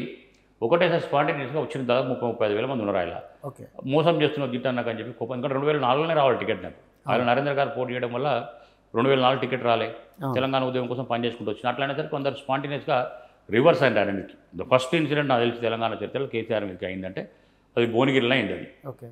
ఒకటేసారి స్పాంటేనియస్గా వచ్చిన దాదాపు 30-35 మంది ఉన్నారు. ఆయన ఓకే. మోసం చేస్తున్న జిట్టా నాకు అని చెప్పి కోపం. ఇంకా 2004లోనే రావాలి టికెట్ నాకు. ఆయన నరేంద్ర గారు పోటీ చేయడం వల్ల 2004 టికెట్ రాలే. తెలంగాణ ఉద్యమం కోసం పనిచేసుకుంటూ వచ్చిన అట్లా అనేసరికి కొందరు స్పాంటేనియస్గా రివర్స్ అయింది ఆయన మీదకి. ద ఫస్ట్ ఇన్సిడెంట్ నాకు తెలిసి తెలంగాణ చరిత్రలో కేసీఆర్ మీదకి అయిందంటే అది భువనగిరిలో అయింది. అది ఓకే.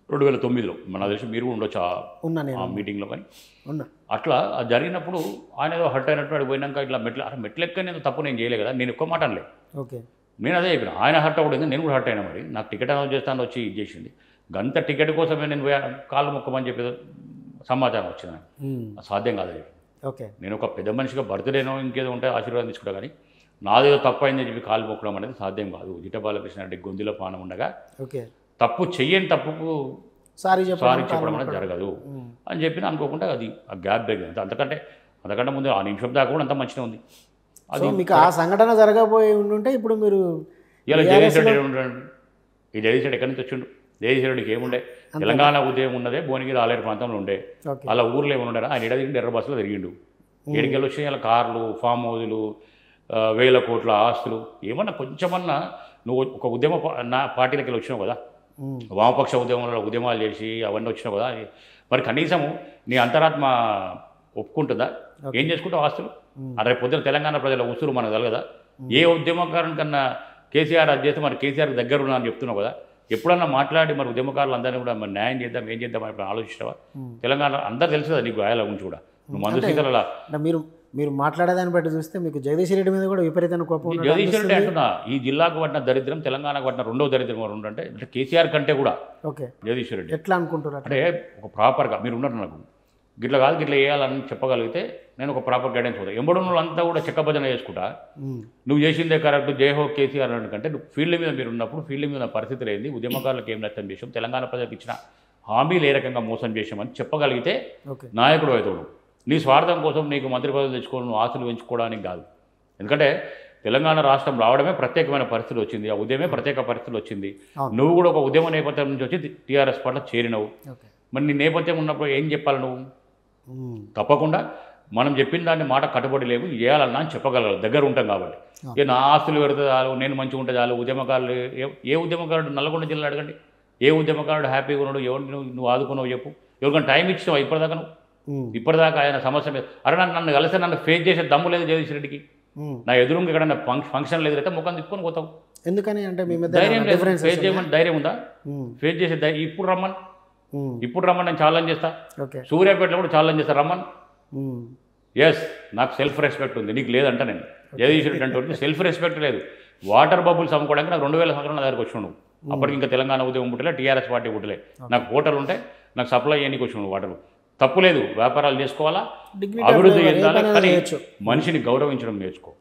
2009లో నాకు తెలిసి మీరు కూడా ఉండొచ్చు ఉన్నా నేను ఆ మీటింగ్లో. కానీ ఉన్నా. అట్లా అది జరిగినప్పుడు ఆయన ఏదో హర్ట్ అయినట్టు అడిగి పోయినాక ఇట్లా మెట్లు ఎక్క నేను తప్పు నేను చేయలే కదా, నేను ఎక్కువ మాట అనలే. ఓకే. నేను అదే చెప్పిన, ఆయన హర్ట్ అవ్వలేదు, నేను కూడా హర్ట్ అయినా. మరి నాకు టికెట్ అనౌన్స్ చేస్తాను వచ్చి ఇది చేసింది, గంత టికెట్ కోసమే నేను కాళ్ళు మొక్కమని చెప్పేది సమాచారం వచ్చింది నాకు. సాధ్యం కాదు అది. ఓకే. నేను ఒక పెద్ద మనిషిగా బర్త్డేనో ఇంకేదో ఉంటే ఆశీర్వాదం తీసుకుంటా, కానీ నాదేదో తప్పు అయిందని చెప్పి కాలు మొక్కడం అనేది సాధ్యం కాదు. జిట్టా బాలకృష్ణారెడ్డి గొంతులో పానం ఉండగా ఓకే. తప్పు చెయ్యని తప్పుకు సారీ చెప్పడం అనేది జరగదు అని చెప్పిన అనుకోకుండా అది ఆ గ్యాప్ పెరిగింది. అంతకంటే ముందు ఆ నిమిషం దాకా కూడా అంత మంచిగా ఉంది. అది మీకు ఆ సంఘటన జరగబోయి ఉండుంటే ఇప్పుడు మీరు ఇలా జగదీష్ రెడ్డి ఉండండి. ఈ జగదీష్ రెడ్డి ఎక్కడి నుంచి వచ్చిండు? జగదీష్ రెడ్డికి ఏముండే? తెలంగాణ ఉద్యమం ఉన్నదే భువనగిరి ఆలేరు ప్రాంతంలో ఉండే. అలా ఊర్లో ఏమన్నా ఆయన తిరిగి ఎర్ర బస్సులో తిరిగిండు. ఏడికెళ్ళి వచ్చి అలా కార్లు, ఫామ్ హౌజులు, 1000 కోట్ల ఆస్తులు. ఏమన్నా కొంచెమన్నా నువ్వు ఒక ఉద్యమ పార్టీలకి వెళ్ళి వచ్చినావు కదా, వామపక్ష ఉద్యమంలో ఉద్యమాలు చేసి అవన్నీ వచ్చినావు కదా, మరి కనీసము నీ అంతరాత్మ ఒప్పుకుంటుందా? ఏం చేసుకుంటావు ఆస్తులు? అరే పొద్దున తెలంగాణ ప్రజల ఉసురు మనకు తెలగదా? ఏ ఉద్యమకారుని కన్నా కేసీఆర్ అది చేస్తే మరి కేసీఆర్కి దగ్గర ఉన్నా అని చెప్తున్నావు కదా. ఎప్పుడన్నా మాట్లాడి మరి ఉద్యమకారులు అందరినీ కూడా మరి న్యాయం చేద్దాం, ఏం చేద్దాం అని ఆలోచించావా? తెలంగాణ అందరు తెలుసు కదా నీకు గాయాల గురించి కూడా. నువ్వు మందు సీతల మీరు మాట్లాడేదాన్ని బట్టి చూస్తే మీకు జగదీష్ రెడ్డి మీద కూడా విపరీతమైన కోపం. జగదీష్ రెడ్డి అంటున్నా, ఈ జిల్లాకు పట్టిన దరిద్రం తెలంగాణకు పట్టిన రెండో దరిద్రం ఎవరు అంటే కేసీఆర్ కంటే కూడా ఓకే జగదీష్ రెడ్డి. ఎట్లా అనుకుంటున్నారు అంటే ఒక ప్రాపర్గా మీరు ఉన్నారు నాకు గిట్ల కాదు గిట్ల వేయాలని చెప్పగలిగితే నేను ఒక ప్రాపర్ గైడెన్స్ అవుతాను. ఎంబడున్న వాళ్ళంతా కూడా చెక్కభజన చేసుకుంటా నువ్వు చేసిందే కరెక్ట్ జయహో కేసీఆర్ అంటే నువ్వు ఫీల్డ్ మీద మీరు ఉన్నప్పుడు ఫీల్డ్ మీద పరిస్థితి ఏంది, ఉద్యమకారులకు ఏం నష్టం చేసాం, తెలంగాణ ప్రజలకు ఇచ్చిన హామీలు ఏ రకంగా మోసం చేసామని చెప్పగలిగితే నాయకుడు అవుతాడు. నీ స్వార్థం కోసం నీకు మంత్రి పదవి తెచ్చుకోవడం, నువ్వు ఆస్తులు పెంచుకోవడానికి కాదు. ఎందుకంటే తెలంగాణ రాష్ట్రం రావడమే ప్రత్యేకమైన పరిస్థితులు వచ్చింది, ఆ ఉద్యమే ప్రత్యేక పరిస్థితులు వచ్చింది. నువ్వు కూడా ఒక ఉద్యమ నేపథ్యం నుంచి వచ్చి టీఆర్ఎస్ పట్ల చేరినవు. మరి నీ నేపథ్యం ఉన్నప్పుడు ఏం చెప్పాలి నువ్వు? తప్పకుండా మనం చెప్పిన దాన్ని మాట కట్టుబడి లేవు, చేయాలన్నా అని చెప్పగలరు, దగ్గర ఉంటాం కాబట్టి. ఇక నా ఆస్తులు పెడితే చాలు, నేను మంచిగా ఉంటే చాలు. ఉద్యమకారులు ఏ ఉద్యమకారుడు నల్గొండ జిల్లా అడగండి, ఏ ఉద్యమకారుడు హ్యాపీగా ఉన్నాడు, ఎవరిని నువ్వు ఆదుకున్నావు చెప్పు. ఎవరికైనా టైం ఇచ్చినావు ఇప్పటిదాకా? నువ్వు ఇప్పటిదాకా ఆయన సమస్య మీద అరే నన్ను కలిస్తే నన్ను ఫేస్ చేసే దమ్ము లేదు జగదీష్ రెడ్డికి. నా ఎదురుగా ఎక్కడన్నా ఫంక్షన్ లేదు అయితే ముఖం తిప్పుకొని పోతావు. ఎందుకని అంటే ధైర్యం లేదు, ఫేస్ చేయమని ధైర్యం ఉందా? ఫేస్ చేసే ధైర్యం ఇప్పుడు రమ్మని నేను ఛాలెంజ్ చేస్తా. సూర్యాపేటలో కూడా ఛాలెంజ్ చేస్తా, రమ్మని. ఎస్, నాకు సెల్ఫ్ రెస్పెక్ట్ ఉంది, నీకు లేదంట. నేను జగదీష్ రెడ్డి అంటే సెల్ఫ్ రెస్పెక్ట్ లేదు. వాటర్ బబుల్స్ అమ్ముకోవడానికి నాకు 2000 సంవత్సరాల నా దగ్గరకు వచ్చినాడు. అప్పటికి ఇంకా తెలంగాణ ఉద్యమం పుట్టలే, టీఆర్ఎస్ పార్టీ పుట్టలే. నాకు హోటల్ ఉంటే నాకు సప్లై చేయడానికి వచ్చినాడు వాటర్. తప్పు లేదు, వ్యాపారాలు చేసుకోవాలా, అభివృద్ధి చెందాలి, కానీ మనిషిని గౌరవించడం నేర్చుకో.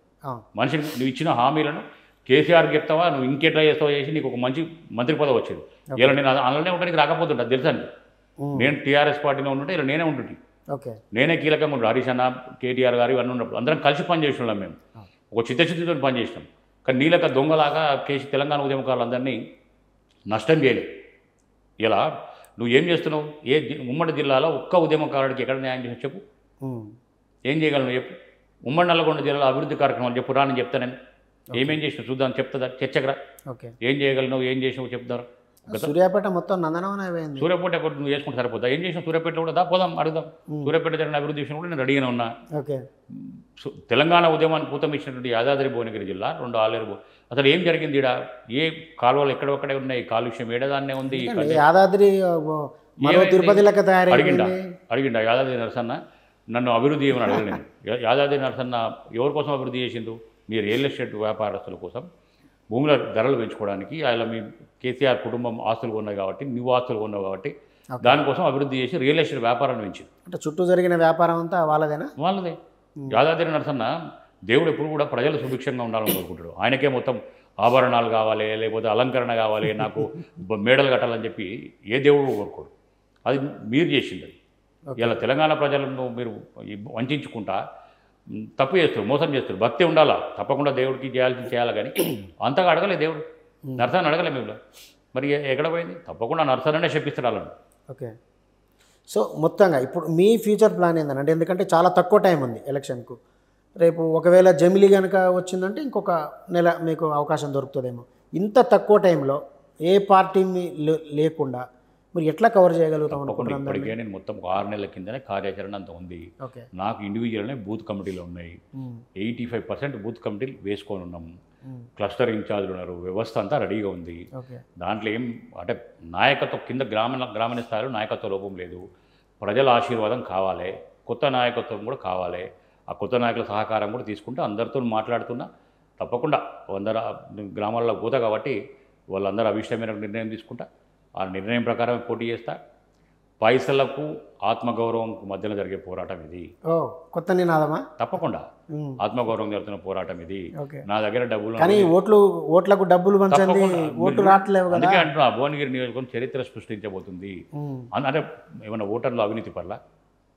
మనిషిని నువ్వు ఇచ్చిన హామీలను కేసీఆర్కి చెప్తావా, నువ్వు ఇంకెట్లా చేస్తావో చేసి నీకు ఒక మంచి మంత్రి పదవి వచ్చేది. ఇలా నేను అందులోనే ఉండడానికి రాకపోతుంటా తెలుసా. నేను టీఆర్ఎస్ పార్టీలో ఉంటుంటే ఇలా నేనే ఉంటుంటే, నేనే కీలకంగా ఉంటాను. హరీష్ అన్న, కేటీఆర్ గారు ఇవన్నీ ఉన్నప్పుడు అందరం కలిసి పనిచేసినాం. మేము ఒక చిత్తశుద్ధితో పనిచేసినాం. కానీ నీలక దొంగలాగా తెలంగాణ ఉద్యమకారులందరినీ నష్టం చేయలేదు. ఇలా నువ్వు ఏం చేస్తున్నావు? ఉమ్మడి జిల్లాలో ఒక్క ఉద్యమకారుడికి ఎక్కడ న్యాయం చేసి చెప్పు, ఏం చేయగలను చెప్పు. ఉమ్మడి నల్గొండ జిల్లాలో అభివృద్ధి కార్యక్రమాలు చెప్పు, రా నేను చెప్తాను. ఏమేం చేసినావు చూద్దాం, చెప్తుందా చర్చగా. ఏం చేయగలను, ఏం చేసినావు చెప్తారు. సూర్యాపేట మొత్తం నందనవనం అయిపోయింది. సూర్యాపేట నువ్వు చేసుకుంటే సరిపోతా. ఏం చేసినావు సూర్యాపేటలో కూడా? పోదాం అడుగుదాం. సూర్యాపేట జరిగిన అభివృద్ధి విషయం కూడా నేను రెడీగానే ఉన్నా. తెలంగాణ ఉద్యమాన్ని పూతం ఇచ్చినటువంటి యాదాద్రి భువనగిరి జిల్లా, 2 ఆలేరు అసలు ఏం జరిగింది ఇక్కడ? ఏ కాలువలు ఎక్కడొక్కడే ఉన్నాయి, కాలుష్యం ఏడదాన్నే ఉంది. యాదాద్రి తిరుపతి లెక్క తయారు అడిగిండా యాదాద్రి నరసన్న నన్ను అభివృద్ధి చేయమని అడగలేదు. యాదాద్రి నరసన్న ఎవరి కోసం అభివృద్ధి చేసిండు? మీ రియల్ ఎస్టేట్ వ్యాపారస్తుల కోసం భూముల ధరలు పెంచుకోవడానికి. ఆయన మీ కేసీఆర్ కుటుంబం ఆస్తులు ఉన్నాయి కాబట్టి, నువ్వు ఆస్తులు ఉన్నావు కాబట్టి దానికోసం అభివృద్ధి చేసి రియల్ ఎస్టేట్ వ్యాపారాన్ని పెంచింది. అంటే చుట్టూ జరిగిన వ్యాపారం అంతా వాళ్ళదేనా? వాళ్ళదే. యాదాద్రి నరసన్న దేవుడు ఎప్పుడు కూడా ప్రజలు సుభిక్షంగా ఉండాలని కోరుకుంటాడు. ఆయనకే మొత్తం ఆభరణాలు కావాలి, లేకపోతే అలంకరణ కావాలి, నాకు మేడలు కట్టాలని చెప్పి ఏ దేవుడు కోరుకోడు. అది మీరు చేసింది. ఇలా తెలంగాణ ప్రజలను మీరు వంచుకుంటా తప్పు చేస్తారు, మోసం చేస్తారు. భక్తి ఉండాలా, తప్పకుండా దేవుడికి చేయాల్సింది చేయాలి. కానీ అంతగా అడగలే దేవుడు. నరసన్న అడగలే మేము. మరి ఎక్కడ పోయింది? తప్పకుండా నర్సరీనే చెప్పిస్తాడు వాళ్ళని. ఓకే. సో మొత్తంగా ఇప్పుడు మీ ఫ్యూచర్ ప్లాన్ ఏంటంటే, ఎందుకంటే చాలా తక్కువ టైం ఉంది ఎలక్షన్కు. రేపు ఒకవేళ జమిలీ కనుక వచ్చిందంటే ఇంకొక నెల మీకు అవకాశం దొరుకుతుందేమో. ఇంత తక్కువ టైంలో ఏ పార్టీ లేకుండా మీరు ఎట్లా కవర్ చేయగలుగుతాం అనుకుంటున్నాను? ఇప్పటికే నేను మొత్తం 6 నెలల కిందనే కార్యాచరణ అంత ఉంది. ఓకే. నాకు ఇండివిజువల్నే బూత్ కమిటీలు ఉన్నాయి. 85% బూత్ కమిటీలు వేసుకొని ఉన్నాము. క్లస్టర్ ఇన్ఛార్జ్లు ఉన్నారు. వ్యవస్థ అంతా రెడీగా ఉంది. దాంట్లో ఏం అంటే నాయకత్వం కింద గ్రామీణ స్థాయిలో నాయకత్వ లోపం లేదు. ప్రజల ఆశీర్వాదం కావాలి, కొత్త నాయకత్వం కూడా కావాలి. ఆ కొత్త నాయకుల సహకారం కూడా తీసుకుంటే అందరితో మాట్లాడుతున్నా తప్పకుండా 100 గ్రామాల్లో పోతా కాబట్టి వాళ్ళందరూ అభిష్టమైన నిర్ణయం తీసుకుంటా. ఆ నిర్ణయం ప్రకారం పోటీ చేస్తా. పైసలకు ఆత్మగౌరవంకు మధ్యన జరిగే పోరాటం ఇది. కొత్త నినాదమా? తప్పకుండా ఆత్మగౌరవం జరుగుతున్న పోరాటం ఇది. నా దగ్గర డబ్బులు కానీ ఓట్లకు డబ్బులు పంచండి, ఓట్లు రావట్లేవు కదా. అందుకే అంటున్నా భువనగిరి నియోజకవర్గం చరిత్ర సృష్టించబోతుంది. అంటే ఏమన్నా ఓటర్లు అవినీతి పట్ల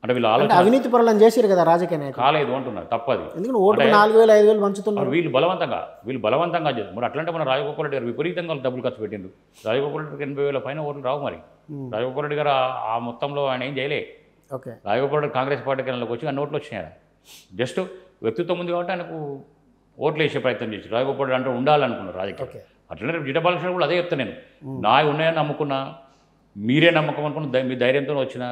అంటే వీళ్ళు ఆలోచన అవినీతి పరులను చేశారు కదా రాజకీయ నాయకులు. కాలేదు అంటున్నారు. తప్పది. ఎందుకంటే ఓటు 4,000 5,000 పంచుతున్నారు. వీళ్ళు బలవంతంగా చేస్తారు. మరి అట్లాంటి మన రాజగోపాల్ రెడ్డి గారు విపరీతంగా డబ్బులు ఖర్చు పెట్టిండు. రాజగోపాల్ రెడ్డికి 80,000 పైన ఓట్లు రావు. మరి రాజగోపాల్ రెడ్డి గారు ఆ మొత్తంలో ఆయన ఏం చేయలే. ఓకే. రాజగోపాల్ రెడ్డి కాంగ్రెస్ పార్టీ కిందలోకి వచ్చి అన్ని ఓట్లు వచ్చినాయి. జస్ట్ వ్యక్తిత్వం ఉంది కాబట్టి ఆయనకు ఓట్లు వేసే ప్రయత్నం చేసి రాజగోపాల్ రెడ్డి అంటే ఉండాలనుకున్నారు రాజకీయం. అట్లనే జిడ్డబాలకృష్ణ కూడా అదే చెప్తాను నేను. నా ఉన్నాయని నమ్ముకున్నా, మీరే నమ్మకం అనుకున్న మీ ధైర్యంతో వచ్చిన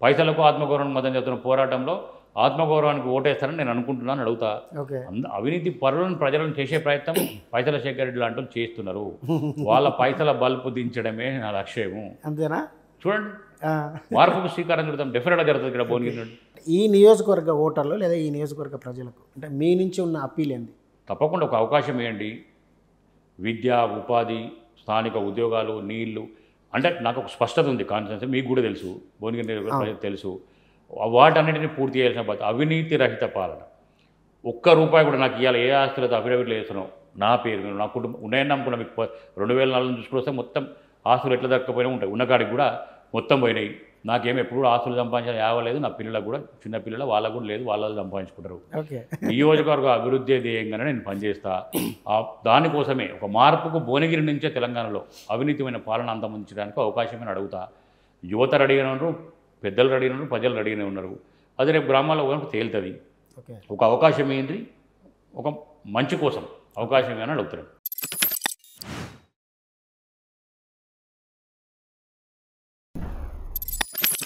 పైసలకు ఆత్మగౌరవం మద్దతు చెప్తున్న పోరాటంలో ఆత్మగౌరవానికి ఓటేస్తారని నేను అనుకుంటున్నాను, అడుగుతా. అవినీతి పరులను ప్రజలను చేసే ప్రయత్నం పైసల శేఖర్ రెడ్డి లాంటి వాళ్ళు చేస్తున్నారు. వాళ్ళ పైసల బల్పు దించడమే నా లక్ష్యము. అంతేనా? చూడండి, మార్పుకు శ్రీకారం చుడతాం. డెఫినెట్గా జరుగుతుంది ఇక్కడ భువనగిరి. ఈ నియోజకవర్గ ఓటర్లు లేదా ఈ నియోజకవర్గ ప్రజలకు అంటే మీ నుంచి ఉన్న అప్పీల్ ఏంది? తప్పకుండా ఒక అవకాశం ఇవ్వండి. విద్య, ఉపాధి, స్థానిక ఉద్యోగాలు, నీళ్లు అంటే నాకు ఒక స్పష్టత ఉంది. కాన్ఫిడెన్స్ మీకు కూడా తెలుసు, భువనగిరి ప్రజలకు తెలుసు. వాటన్నిటిని పూర్తి చేయాల్సిన బాధ్యత. అవినీతి రహిత పాలన. ఒక్క రూపాయి కూడా నాకు ఇవాళ ఏ ఆస్తులతో అఫిడవిట్లు వేస్తున్నావు నా పేరు మీద, నా కుటుంబం ఉన్నాయని నమ్ముకున్నా. మీకు 2004 చూసుకుని వస్తే మొత్తం ఆస్తులు ఎట్లా దక్కపోయినా ఉంటాయి. ఉన్నకాడికి కూడా మొత్తం పోయినాయి. నాకేమో ఎప్పుడు కూడా ఆస్తులు సంపాదించాలి యావలేదు. నా పిల్లలకు కూడా, చిన్న పిల్లలు వాళ్ళకు కూడా లేదు, వాళ్ళు సంపాదించుకుంటారు. నియోజకవర్గ అభివృద్ధి ధ్యేయంగానే నేను పనిచేస్తా. దానికోసమే ఒక మార్పుకు భువనగిరి నుంచే తెలంగాణలో అవినీతిమైన పాలన అంతమందించడానికి అవకాశమని అడుగుతా. యువత రెడీగానే ఉన్నారు, పెద్దలు రెడీగానే ఉన్నారు, ప్రజలు రెడీగానే ఉన్నారు. అది రేపు గ్రామాల్లో పోయినప్పుడు తేలుతుంది. ఒక అవకాశం ఏంటి, ఒక మంచి కోసం అవకాశం ఏమని అడుగుతారు.